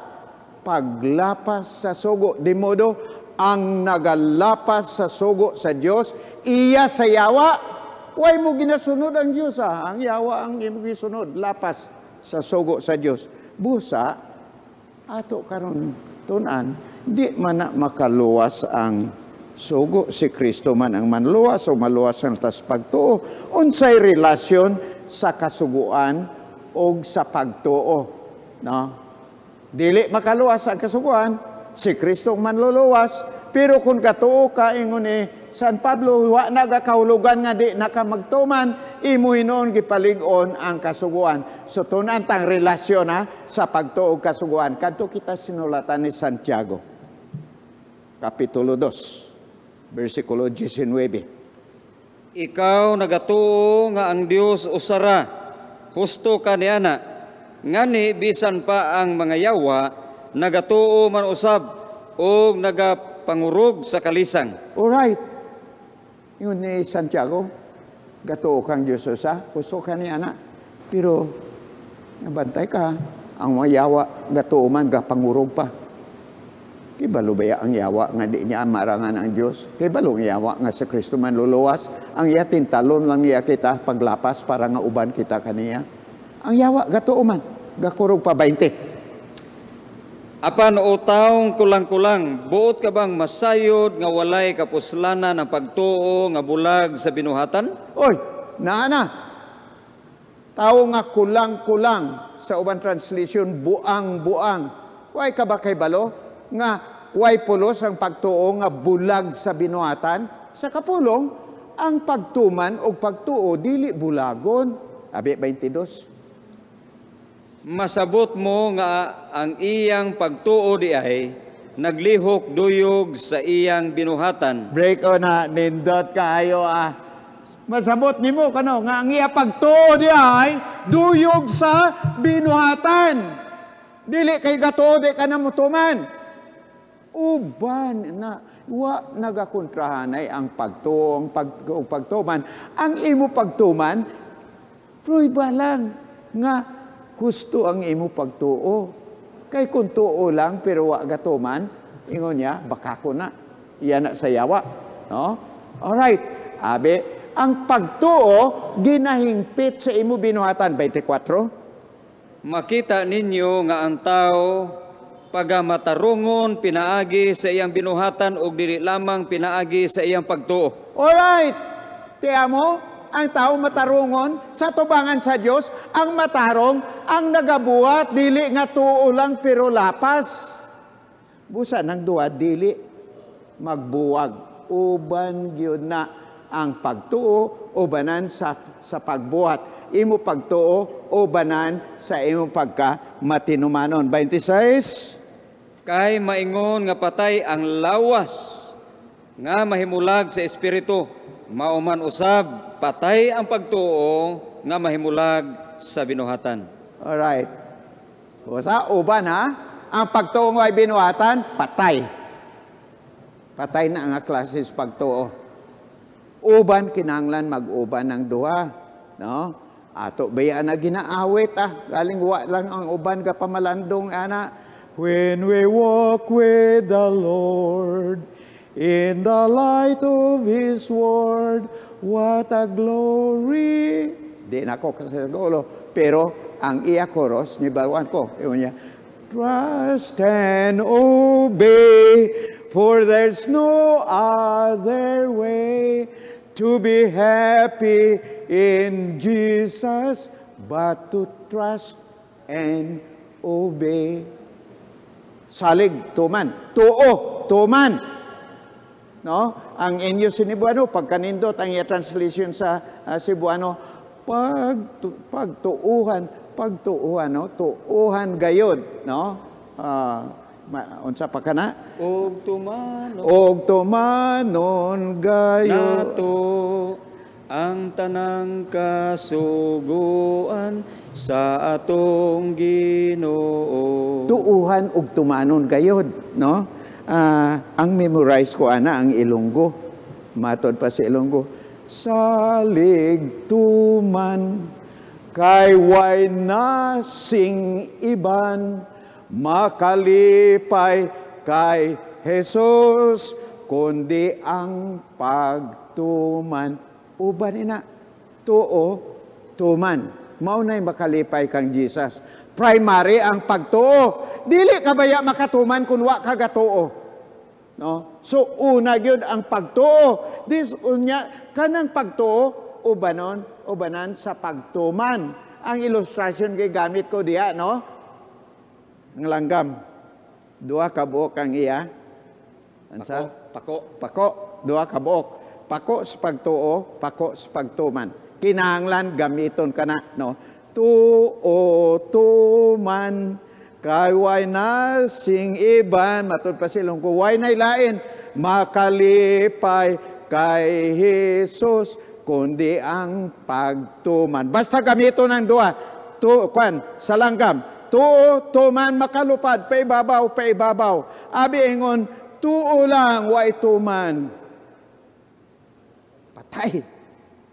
Paglapas sa sugo. Di modo, ang nagalapas sa sugo sa Dios iya sa yawa. Way mo ginasunod ang Dios Ang yawa ang imo gisunod. Lapas sa sugo sa Dios. Busa, ato karon tunan, di man na makaluwas ang sugo, si Kristo man ang manluwas o maluwas ang tas pagtuo. Unsay relasyon sa kasuguan o sa pagtuo. No? Dili makaluwas ang kasuguan, si Kristo ang manluluwas. Pero kung katuo ka, ingon ni San Pablo, wa nagakahulugan nga di nakamagtuman, imo hinuon gipalig-on ang kasuguan. So tunan tang relasyon sa pagtuo kasuguan. Kadto kita sinulatan ni Santiago, Kapitulo 2. Versikulo 19. Ikaw nagatuo nga ang Dios usara, husto ka niana, ngani bisan pa ang mga yawa, nagatuo man usab, o nagapangurog sa kalisang. Alright. Yun ni Santiago, gatuo kang Diyos usa, husto ka niana. Pero, nabantay ka, ang mga yawa, gatuo man, gapangurog pa. Kibalo baya ang yawa nga di niya marangan ang Diyos? Kibalo ang yawa nga sa Kristo man luluwas? Ang yatin talon lang niya kita paglapas para nga uban kita kaniya. Ang yawa gatuo man, gakurog pa 20. Apan o taong kulang-kulang, buot ka bang masayod nga walay kapuslanan ang pagtuo nga bulag sa binuhatan? Oy, naana. Tao nga kulang-kulang sa uban translation, buang-buang. Way ka ba kay balo? Nga way pulos ang pagtuo nga bulag sa binuhatan. Sa kapulong, ang pagtuman o pagtuo dili bulagon. Abi 22. Masabot mo nga ang iyang pagtuo di ay naglihok duyog sa iyang binuhatan. Break o na, nindot kaayo Masabot nimo kano nga ang iya pagtuo di ay duyog sa binuhatan. Dili kay gatuo di ka na mutuman. Uban na wa nagakontrahanay ang pagtuo, ang pagtuman. Ang imo pagtuman, pruiba lang nga gusto ang imo pagtuo. Kay kung tuo lang, pero wa gatuman, ingon niya, baka ko na. Iyan na sa yawa. No? Alright. Abi, ang pagtuo, ginahingpit sa imo binuhatan. 24. Makita ninyo nga ang tao pagamatarungon pinaagi sa iyang binuhatan o dili lamang pinaagi sa iyang pagtuo. Alright. Tiya mo, ang tao matarungon sa tubangan sa Dios, ang matarong, ang nagabuhat, dili nga tuo lang pero lapas. Busa ng duwa, dili magbuwag. Uban gyud na ang pagtuo, ubanan sa pagbuhat. Imo pagtuo, ubanan sa imo pagka matinumanon. 26. Kay maingon nga patay ang lawas nga mahimulag sa espiritu, mauman usab patay ang pagtuo nga mahimulag sa binuhatan. Alright. Sa uban ha, ang pagtuo nga binuhatan, patay. Patay na ang klase sa pagtuo. Uban kinanglan mag-uban ng duha, no? Ato bayaan na ginaawit galing wa lang ang uban ka pamalandong ana. When we walk with the Lord in the light of His Word, what a glory. Di na ko kasi gulo. Pero ang iya chorus, nibawan ko. Iyon niya, trust and obey, for there's no other way to be happy in Jesus but to trust and obey. Salig, tuman. Tuo, tuman. No? Ang inyo sinibuano, pagkanindot, ang iya translation sa Cebuano, pagtuuhan, no? Tuuhan gayod, no? Unsa pa kana? Og tumanon gayod. nato ang tanang kasuguan sa atong Ginoo. Tuuhan og tumanon gayod, no? Ang memorize ko ana ang Ilonggo. Matod pa sa Ilonggo. Salig tuman kay way nasing iban, makalipay kay Jesus, kundi ang pagtuman. Uban ina, tuo, tuman. Maunay makalipay kang Jesus. Primary ang pagtuo. Dili ka baya makatuman kung wa ka gatuo. No? So, una yun ang pagtuo. This, kanang pagtuo, ubanan sa pagtuman. Ang illustration kay gamit ko diya, no? Ang langgam. Dua ka buok ang iya. Ansa? Pako. Dua ka buok. Pako sa pagtuo, pako sa pagtuman. Kinahanglan gamiton ka na, no? Tuo, tuman, kay way na sing iban, matod pa silong ko, way na ilain, makalipay kay Jesus, kundi ang pagtuman. Basta gamiton ng dua, sa langgam, tuo, tuman, makalupad, paibabaw. Abi ingon, tuo lang, way tuman. Patay.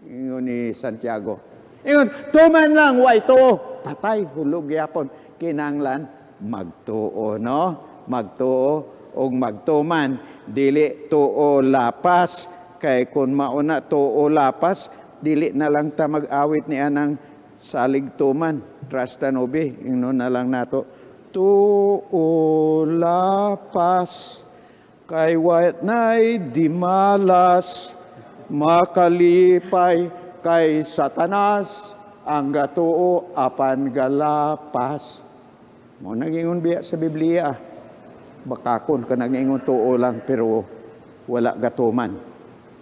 Ingon ni Santiago. Ingon, tuman lang, way tuo. Patay, hulog yapon. Kinanglan, magtuo, no? Magtuo o magtuman. Dili tuo lapas. Kay kung mauna tuo lapas, dili na lang ta mag-awit ni anang salig tuman. Trust and obey. Ingon na lang nato. Tuo lapas. Kay wat na'y di malas, makalipay kay Satanas, ang gatuo apan galapas. Mo nagingon biya sa Biblia. Bakakon ka nagingon tuo lang pero wala gatuman.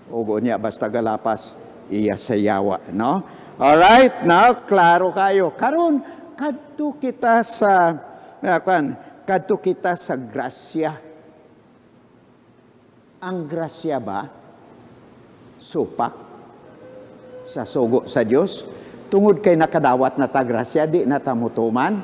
Ugo niya basta galapas iya sayawa, no? Alright, now klaro kayo. Karon kadto kita sa grasya. Ang grasya ba supak sa sugo sa Dios? Tungod kay nakadawat na ta grasya, di na tamutuman,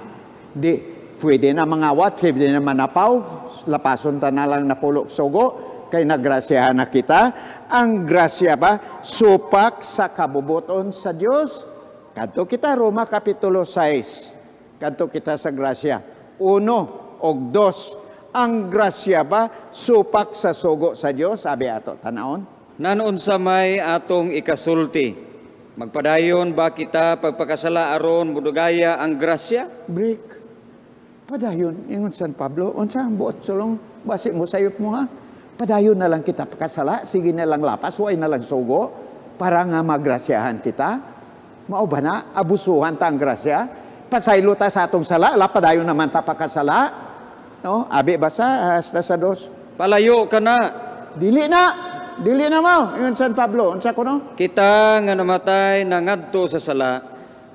di pwede na mangawat, pwede na manapaw, lapason ta na lang napulok sugo, kay nagrasyahan na kita. Ang grasya ba supak sa kabubuton sa Dios? Kadto kita Roma Kapitulo 6. Kadto kita sa grasya. 1, og 2. Ang grasya ba supak sa sugo sa Dios? Sabi ato tanawon. Nanon sa may atong ikasulti. Magpadayon ba kita pagpakasala aron mudugaya ang grasya? Break. Padayon, ingon San Pablo, unsa ang buot sulong, basi mo sayop mo ha? Padayon na lang kita pakasala, sige na lang lapas, way na lang sugo, para nga magrasyahan kita. Mao ba na, abusuhan ta ang grasya? Pasaylo ta sa atong sala, padayon naman ta pakasala. No? Abi basa, hasta sa 2. Palayo ka na. Dili na mo, ingon San Pablo, unsa kuno? Kita nga namatay na ngadto sa sala,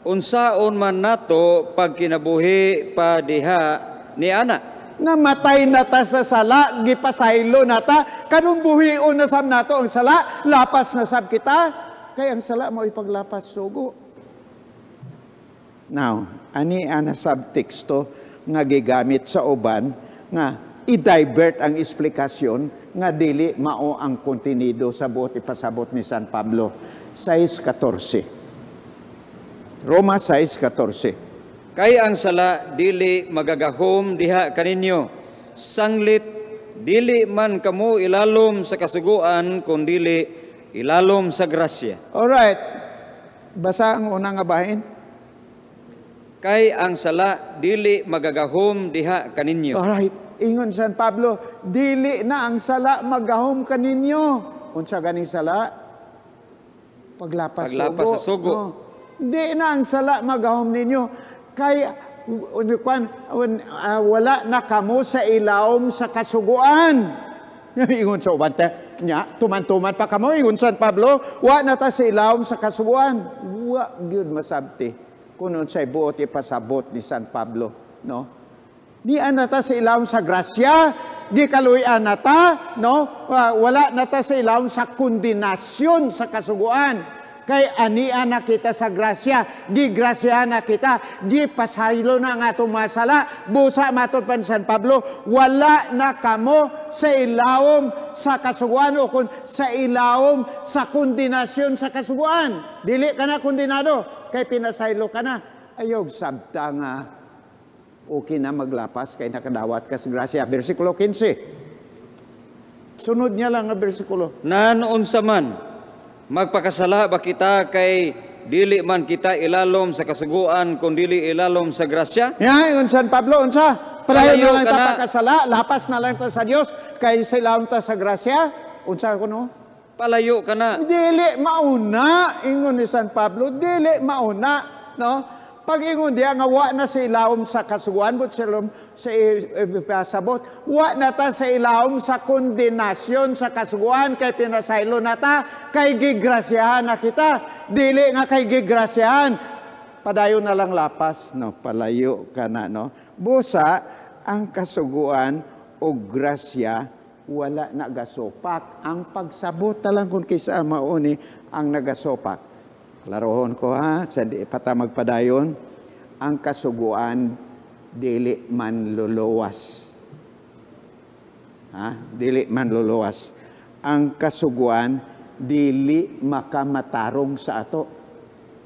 unsaon man nato pag kinabuhi pa diha ni ana. Namatay na ta sa sala, gipasaylo na ta, kanong buhion na sab nato ang sala, lapas na sab kita, kay ang sala mo ipaglapas sugo. Now, ani ana subteksto nga gigamit sa uban nga i-divert ang eksplikasyon nga dili mao ang kontenido sa buot ipasabot ni San Pablo. 6:14. Roma 6:14. Kay ang sala dili magagahom diha kaninyo, sanglit dili man kamo ilalom sa kasuguan kun dili ilalom sa grasya. Alright. Basa ang unang nga bahin. Kay ang sala dili magagahom diha kaninyo. Alright. Ingon San Pablo, dili na ang sala magahom kaninyo. Unsa ganing sala? Paglapas sa sugo. No. Di na ang sala magahom ninyo. Kay wala na kamo sa ilawom sa kasuguan. Ingon sa ubante, tuman-tuman pa kamo. Ingon San Pablo, wa na ta sa ilawom sa kasuguan. Wa gyud masabti. Kuno say buot ipasabot ni San Pablo, no? Di anata sa ilawom sa grasya, di kaluyan nata, no? Wala nata sa ilawom sa kondinasyon sa kasuguan. Kay ania na kita sa grasya, di grasyahan na kita, di pasaylo na nga itong masala. Busa matod pa ni San Pablo, wala na kamo sa ilawom sa kasuguan o kung sa ilawom sa kondinasyon sa kasuguan. Dili ka na kondinado, kay pinasaylo ka na. Ayog sabta nga, okay na maglapas kay nakadawat ka sa grasya. Versikulo 15. Sunod niya lang ang versikulo. Nanoon sa man, magpakasala ba kita kay dili man kita ilalom sa kasuguan kung dili ilalom sa grasya? Yun San Pablo, unsa? Palayo na lang ka ta na. pakasala, lapas na lang ta sa Dios kay sa ilawom ta sa grasya. Unsa kuno? Palayo ka na. Dili mauna, ingon ni San Pablo, dili mauna, no? Pag ingon diya nga wa na sa ilawom sa kasuguan, but sa pasabot, wa na ta sa ilawom sa kondenasyon sa kasuguan, kay pinasaylo na ta, kay gigrasyahan na kita. Dili nga kay gigrasyahan, padayon na lang lapas, no? Palayo ka na, no? Busa, ang kasuguan o grasya, wala nagasopak. Ang pagsabot talang kung kisa mauni ang nagasopak. Larohon ko ha, sa di pata magpadayon, ang kasuguan dili man luluwas. Ha? Dili man luluwas. Ang kasuguan dili makamatarong sa ato.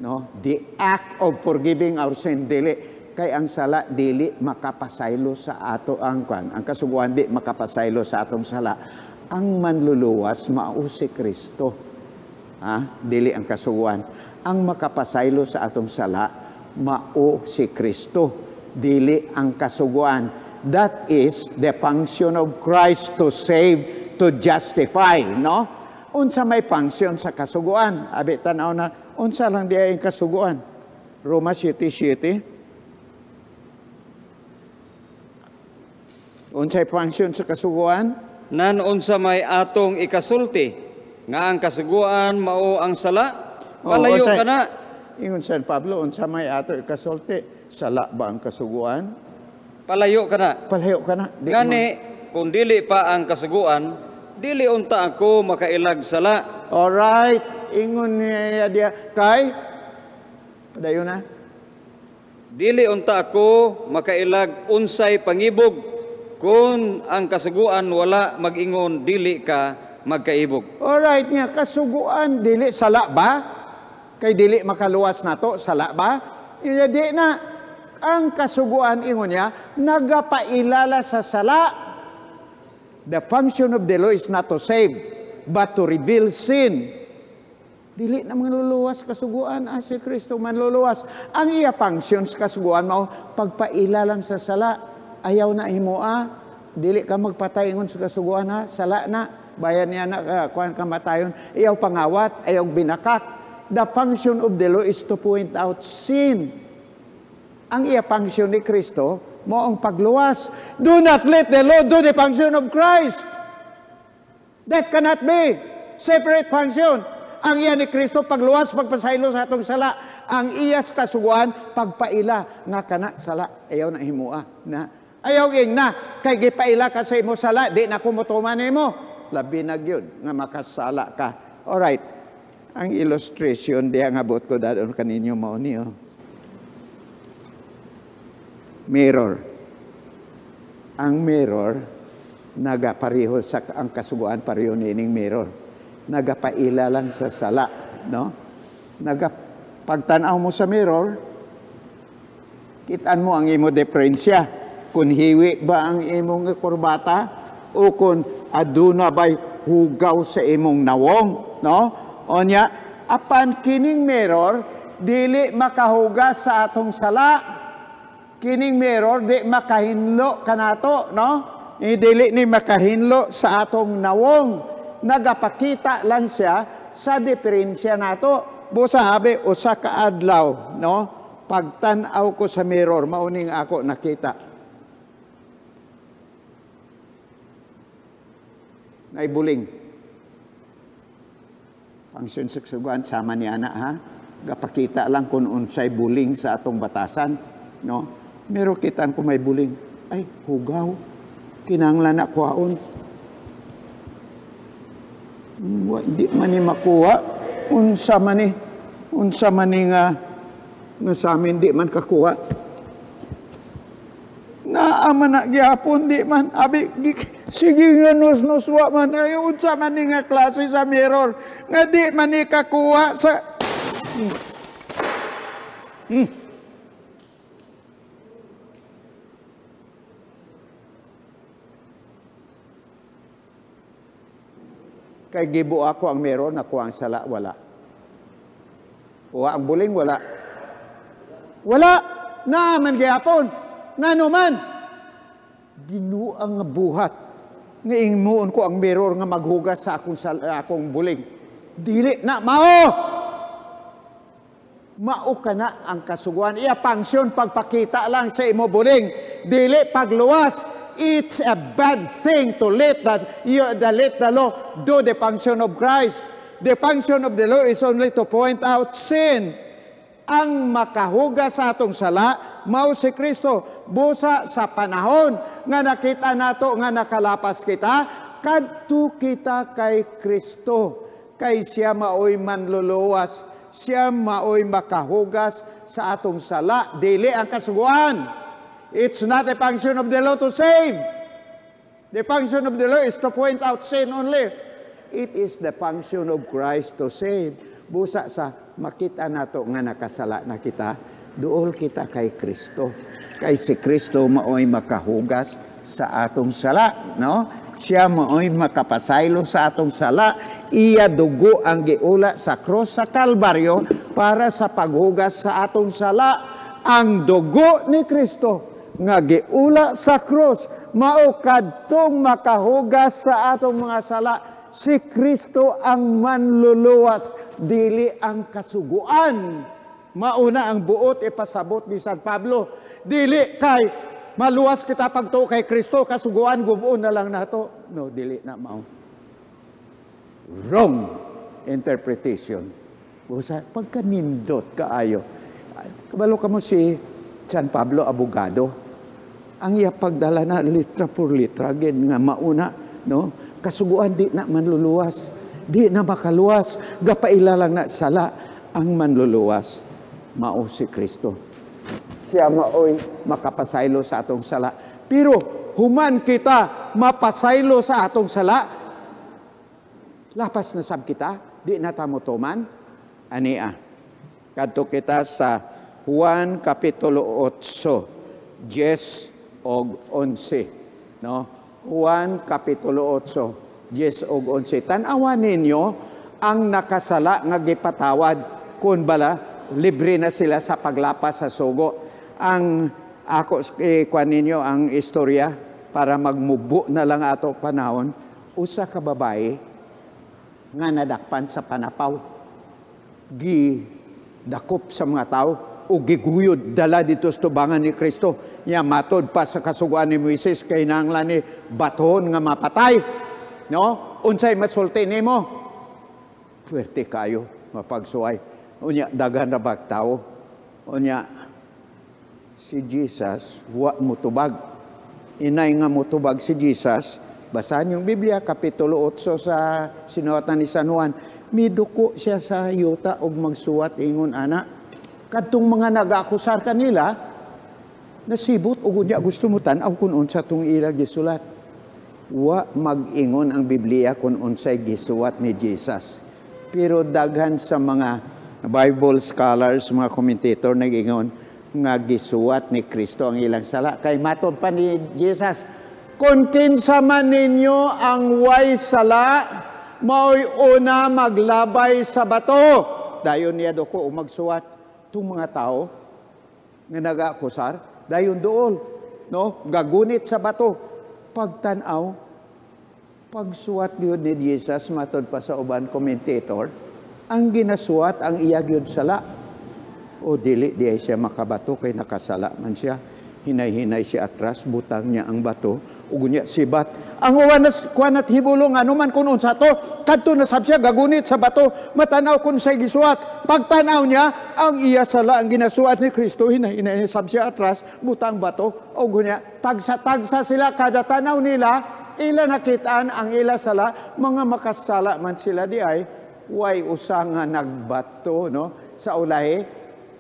No? The act of forgiving our sin dili. Kay ang sala dili makapasaylo sa ato ang kan. Ang kasuguan di makapasaylo sa atong sala. Ang manluluwas mao si Kristo. Ha? Dili ang kasuguan. Ang makapasaylo sa atong sala, mao si Kristo. Dili ang kasuguan. That is the function of Christ to save, to justify, no? Unsa may function sa kasuguan? Abi tanaw na, unsa lang diay ang kasuguan? Roma 7:7. Unsay function sa kasuguan? Nanon sa may atong ikasulti, nga ang kasuguan mao ang sala, palayo ka na. Ingon San Pablo, unsa may ato ikasulti? Sala ba ang kasuguan? Palayo ka na. Palayo ka na. Gani, kung dili pa ang kasuguan, dili unta ako makailag sala. Alright. Ingon niya dia. Kay? Padayon na. Dili unta ako makailag unsay pangibog kung ang kasuguan wala mag-ingon dili ka magkaibog. Alright niya, kasuguan, dili sala ba? Kay dili makaluwas nato, sala ba? Iya di na. ang kasuguan ingon niya nagapailala sa sala. The function of the law is not to save, but to reveal sin. Dili na manluluwas kasuguan si Kristo manluluwas. Ang iya functions kasuguan mao pagpaila lang sa sala. Ayaw na himoa, dili ka magpatay ingon sa kasuguan ha, sala na, bayan niya na kuan kamatayon, ayaw pangawat, ayaw binakak. The function of the law is to point out sin. Ang iya function ni Kristo mo ang pagluwas. Do not let the law do the function of Christ. That cannot be separate function. Ang iya ni Kristo pagluwas, pagpasaylo sa atong sala. Ang iyas kasuguan pagpaila nga kana sala. Ayaw na himua na. Ayaw ging na kay gipaila ka sa imo sala, di na kumutuman nimo. Labi na gyud nga makasala ka. All right. Ang illustration diha nga abot ko dadon kaninyo mao ni mirror. Ang mirror nagapareho sa ang kasuguan pareho nining mirror. Nagapaila lang sa sala, no? Pagtanaw mo sa mirror, kitaan mo ang imo diferensya. Kung hiwi ba ang imong kurbata o kung aduna ba'y hugaw sa imong nawong, no? Onya, apan kining mirror dili makahugas sa atong sala. Kining mirror di makahinlo kanato, no? Dili ni makahinlo sa atong nawong. Nagapakita lang siya sa diferensya nato. Busa habi usa ka adlaw, no? Pagtan-aw ko sa mirror, mauning ako nakita. Naibuling. Function seksugan sama ni anak ha. Gapakita lang kung unsay buling sa atong batasan, no? Meron kitaan ko may buling. Ay, hugaw. Kinahanglan na kuhaon. Hindi man ni makuha. Unsa man ni nga sa amin di man kakuha. Naaman na gyapon di man. Abi, sige nga nusnuswa man. Ay, unsa man ni nga klase sa mirror. Nga di man ni kakuha sa... Kay gibo ako ang mirror, nakuha ang sala, wala. O ang buling, wala. Wala! Naaman gyapon. Ngano man? Binuang nga buhat. Nga ingmuon ko ang mirror nga maghugas sa akong buling. Dili na, mao! Mao ka na ang kasuguan. Iya pangsyon, pagpakita lang sa imo buling. Dili pagluwas. It's a bad thing to let the law do the function of Christ. The function of the law is only to point out sin. Ang makahugas sa atong sala, mao si Kristo. Busa sa panahon nga nakita nato nga nakalapas kita, kadto kita kay Kristo. Kay siya maoy manluluwas, siya maoy makahugas sa atong sala. Dili ang kasuguan. It's not a function of the law to save. The function of the law is to point out sin only. It is the function of Christ to save. Busa sa makita nato nga nakasala na kita, duol kita kay Kristo. Kay si Kristo maoy makahugas sa atong sala, no? Siya maoy makapasaylo sa atong sala. Iya dugo ang giula sa cross sa Kalbaryo para sa paghugas sa atong sala. Ang dugo ni Kristo nga giula sa cross mao kadtong makahugas sa atong mga sala. Si Kristo ang manluluwas, dili ang kasuguan. Mauna ang buot ipasabot ni San Pablo. Dili kay maluwas kita pagtuo kay Kristo, kasuguan gubuon na lang nato. No, dili na mao. Wrong interpretation. Busa pagkanindot kaayo. Kabalo ka mo si San Pablo abogado. Ang iya pagdala na litra por litra gen nga mauna, no? Kasuguan di na manluluwas, di na makaluwas, gapaila lang na sala ang manluluwas. Mao si Kristo. Siya maoy makapasaylo sa atong sala. Pero human kita mapasaylo sa atong sala, lapas na sab kita, di na tamotoman, ania. Kadto kita sa Juan Kapitulo 8, 10 og 11. No? Juan Kapitulo 8, 10 og 11. Tanawan ninyo ang nakasala nga gipatawad kun bala libre na sila sa paglapas sa sugo. Ang ako kuan ninyo ang istorya para magmubo na lang ato panahon. Usa ka babae nga nadakpan sa panapaw. Dakop sa mga tao o giguyod dala dito sa tubangan ni Kristo. Nya matod pa sa kasuguan ni Moises kay nanglan ni baton nga mapatay. No? Unsay masulti nimo? Puwerte kayo mapagsuway. Unya daghan ra bag tao. Unya si Jesus wa mutubag. Inay nga mutubag si Jesus. Basahan yung Biblia Kapitulo 8 sa sinuwatan ni San Juan. Miduko siya sa yuta og magsuwat ingon ana. Kadtong mga nag-akusar kanila nasibot og unya gusto mo tan-aw kun unsa tong ila gisulat. Wa mag-ingon ang Biblia kun unsay gisuwat ni Jesus. Pero daghan sa mga Bible scholars, mga commentator nag-ingon nga gisuwat ni Kristo ang ilang sala. Kay matod pa ni Jesus, kung kinsa man ninyo ang way sala, mao'y una maglabay sa bato. Dayon niya doko magsuwat. Itong mga tao nga nag-akusar, dayon dool. No? Gagunit sa bato. Pagtanaw, pagsuwat yun ni Jesus, matod pa sa uban commentator, ang ginasuwat ang iyag yun sala. O dili, di siya makabato kay nakasala man siya. Hinay-hinay siya atras, butang niya ang bato, ugunya sibat. Ang uwanas kuanat hibulong ano man kun unsa to, kadto na sab siya gagunit sa bato, matanaw kun say gisuat. Pagtanaw niya, ang iya sala ang ginasuat ni Kristo, hinay-hinay sab siya atras, butang bato, ugunya tagsa-tagsa sila kada tanaw nila, ila nakitaan ang ila sala, mga makasala man sila di ay, way usa nga nagbato no sa ulahi,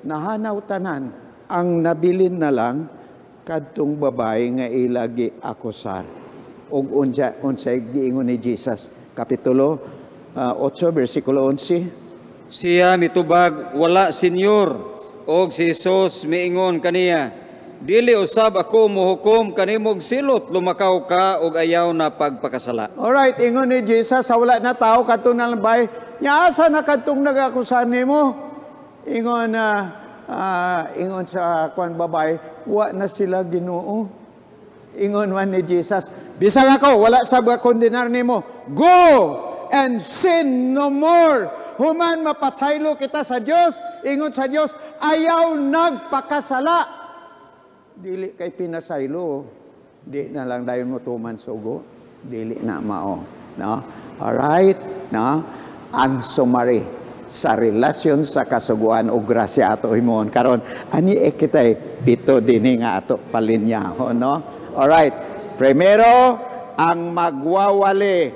nahanaw tanan ang nabilin na lang kadtong babae nga ilagi akusar. Og unsay giingon ni Jesus Kapitulo 8 bersikulo 11. Siya mitubag, wala senyor, og si Jesus miingon kaniya, dili usab ako mohukom kanimog silot, lumakaw ka og ayaw na pagpakasala. Alright, ingon ni Jesus sa wala na tao kadtong nalbay, nya asa na kadtong nagakusan nimo? Ingon ingon sa kwan babae, wa na sila Ginoo. Ingon man ni Jesus, bisag ako, wala sa kondenar nimo. Go and sin no more. Human mapasaylo kita sa Dios. Ingon sa Dios, ayaw nagpakasala. Dili kay pinasaylo. Di na lang dayon mo tuman sugo. Dili na mao. No? Alright? No? Ang summary sa relasyon sa kasuguan o grasya ato himon karon ani kitay pito dinhi nga ato palinyahon no. Alright, primero ang magwawali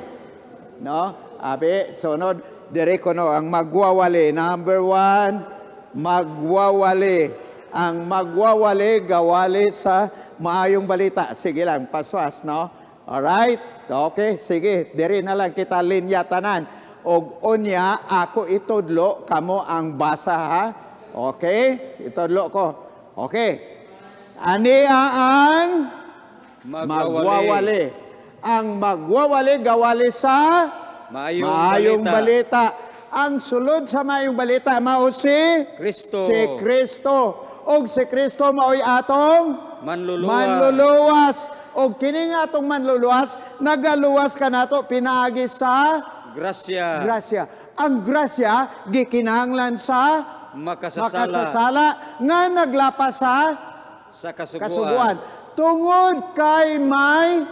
no. Abi sunod dire kuno ang magwawali. Number 1, magwawali. Ang magwawali gawali sa maayong balita. Sige lang paswas no. Alright, okay, sige dire na lang kita linya tanan. Og unya ako itudlo kamo ang basa ha. Okay? Itudlo ko. Okay. Ani ang magwawali. Ang magwawali gawali sa maayong balita. Ang sulod sa maayong balita mao si Kristo. Si Kristo. Og si Kristo maoy atong manluluwas. Og kini nga atong manluluwas, nagaluwas kanato pinaagi sa grasya. Grasya. Ang grasya gikinahanglan sa makasasala nga naglapas sa kasuguan. Tungod kay may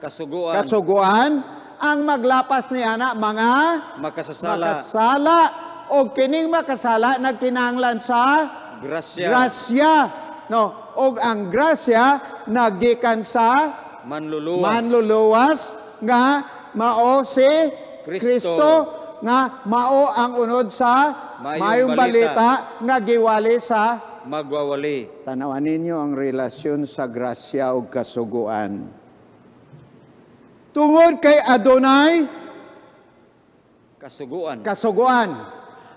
kasuguan ang maglapas ni ana mga makasasala. O kining makasala nagkinahanglan sa grasya. No, og ang grasya nagikan sa manluluwas nga mao si Kristo nga mao ang unod sa mayong balita nga giwali sa magwawali. Tanawan ninyo ang relasyon sa grasya ug kasuguan. Tungod kay Adonai kasuguan.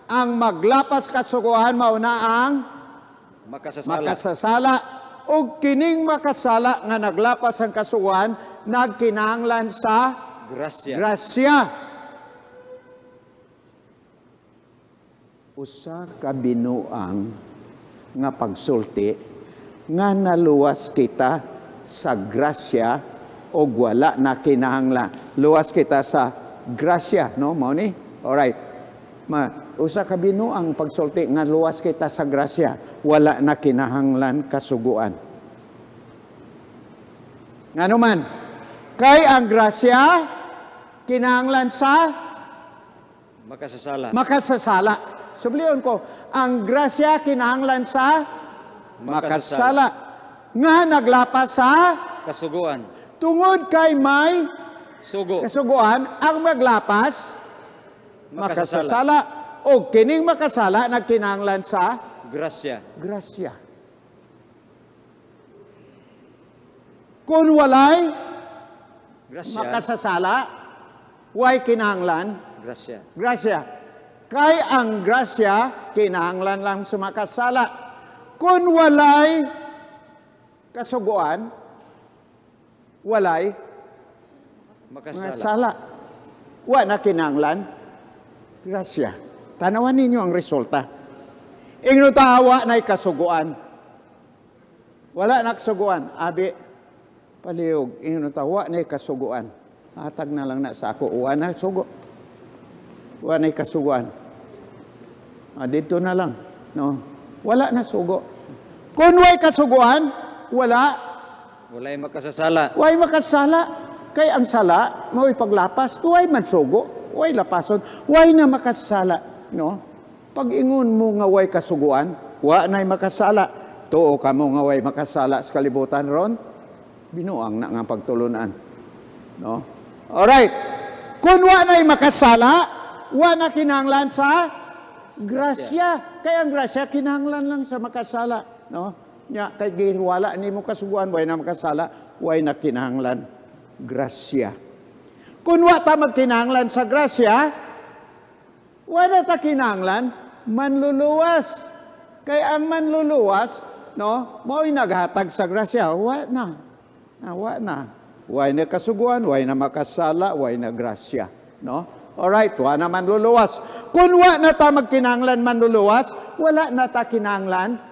Ang maglapas kasuguan mao na ang makasasala. O kining makasala nga naglapas ang kasuhan, nagkinahanglan sa grasya. Usa ka binuang nga pagsulti nga naluwas kita sa grasya o wala na kinahanglan. Luwas kita sa grasya, no? Mao ni? Alright. Usa ka binuang pagsulti nga luwas kita sa grasya, wala na kinahanglan kasuguan. Ngano man, kay ang grasya kinahanglan sa makasasala. Subliyon ko, ang grasya kinahanglan sa makasasala. Nga naglapas sa kasuguan. Tungod kay may Sugo. kasuguan, ang maglapas makasasala. O kining makasala nagkinahanglan sa Grasya. Kung walay Grasya. makasasala, way kinahanglan grasya. Kay ang grasya kinahanglan lang sa makasala. Kung walay kasuguan, walay makasala. Wa na kinahanglan grasya. Tanawan ninyo ang resulta. Ingno tawa na kasuguan. Wala na kasuguan. Abi, palihog, ingno tawa na kasuguan. Hatag na lang na sa ako. Uwa na sugo. Uwa na kasuguan. Dito na lang. No? Wala na sugo. Kung way kasuguan, Walay makasasala. way makasala. Kay ang sala, maway paglapas, way man sugo. Way lapason. Way na makasala. No? Pag ingon mo nga way kasuguan, wa na'y makasala. Tuo ka mo nga way makasala sa kalibutan ron, binuang na nga pagtulunan. No? Alright. Kung wa na'y makasala, wa na kinahanglan sa grasya. Kaya ang grasya kinahanglan lang sa makasala. No? Nya, kay giwala ni mo kasuguan, way na makasala, way na kinahanglan grasya. Kung wa ta magkinahanglan sa grasya, wala ta kinahanglan manluluwas. Kaya ang manluluwas, no, mao'y naghatag sa grasya. Wa na. Way na kasuguan, way na makasala, way na grasya. No? Alright, wa na manluluwas. Kung wa na ta magkinahanglan manluluwas, wala na ta kinahanglan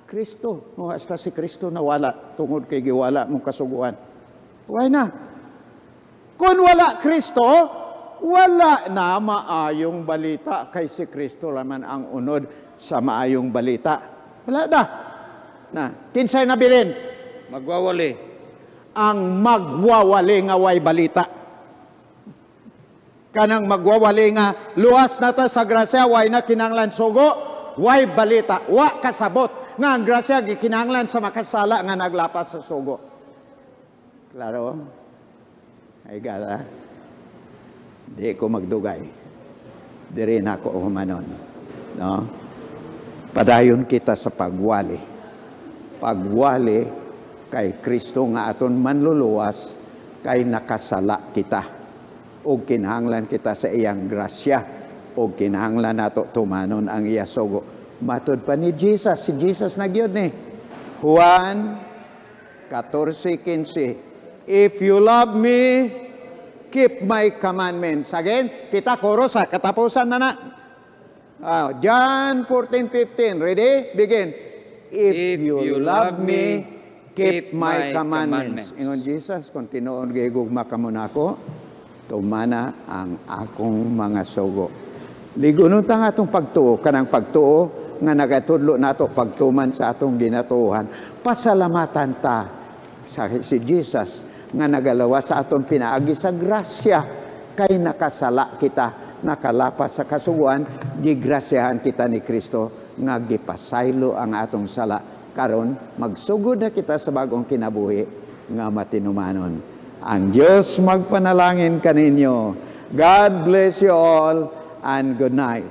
Kristo. No, hasta si Kristo na wala tungod kay giwala mong kasuguan. Way na. Kung wala Kristo, wala na maayong balita. Kay si Kristo laman ang unod sa maayong balita. Wala na. Kinsay na bilin? Magwawali. Ang magwawali nga way balita. Kanang magwawali nga luwas na ta sa grasya, way na kinahanglan sugo, way balita. Wa kasabot nga ang grasya gikinahanglan sa makasala nga naglapas sa sugo. Klaro? Ay gala. Di ko magdugay. Di rin ako humanon. No? Padayon kita sa pagwali. Pagwali kay Kristo nga aton manluluwas kay nakasala kita. O kinahanglan kita sa iyang grasya. O kinahanglan nato tumanon ang iya sugo. Matod pa ni Jesus. Si Jesus nagyod ni. Juan 14:15. If you love me, keep my commandments. Again, kita koro sa katapusan na. John 14:15. Ready? Begin. If you love me, keep my commandments. Ingon Jesus, kung tinuod gigugma ka mo nako, tumana ang akong mga sugo. Ligunon ta nga atong pagtuo, kanang pagtuo nga nagatudlo nato pagtuman sa atong ginatuohan. Pasalamatan ta sa si Jesus nga nagalawa sa atong pinaagi sa grasya kay nakasala kita, nakalapas sa kasuguan, gigrasyahan kita ni Kristo nga gipasaylo ang atong sala. Karon magsugod na kita sa bagong kinabuhi nga matinumanon. Ang Diyos magpanalangin kaninyo. God bless you all and good night.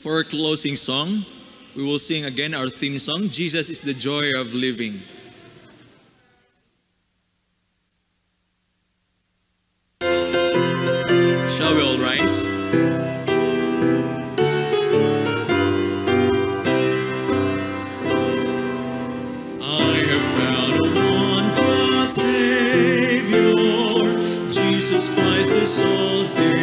For our closing song, we will sing again our theme song, Jesus is the Joy of Living. Shall we all rise? I have found a wondrous Savior, Jesus Christ, the soul's delight.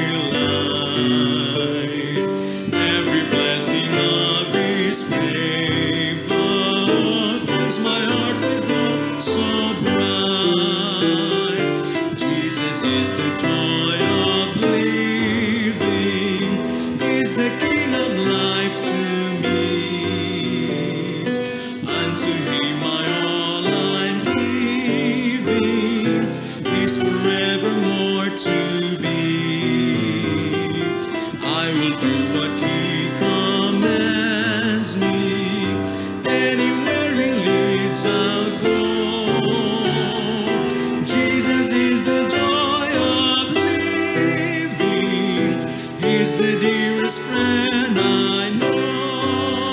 Every blessing of His favor fills my heart with hope so bright. Jesus is the joy of living, He's the King of life to me. Unto Him my all I'm giving, He's forevermore to be. I will do what He commands me, anywhere He leads I'll go. Jesus is the joy of living, He's the dearest friend I know.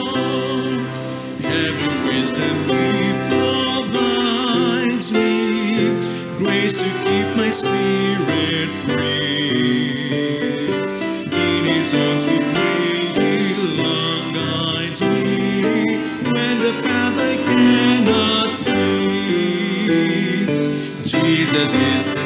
Every wisdom He provides me, grace to keep my spirit free. In His own sweet way He long guides me, when the path I cannot see. Jesus is the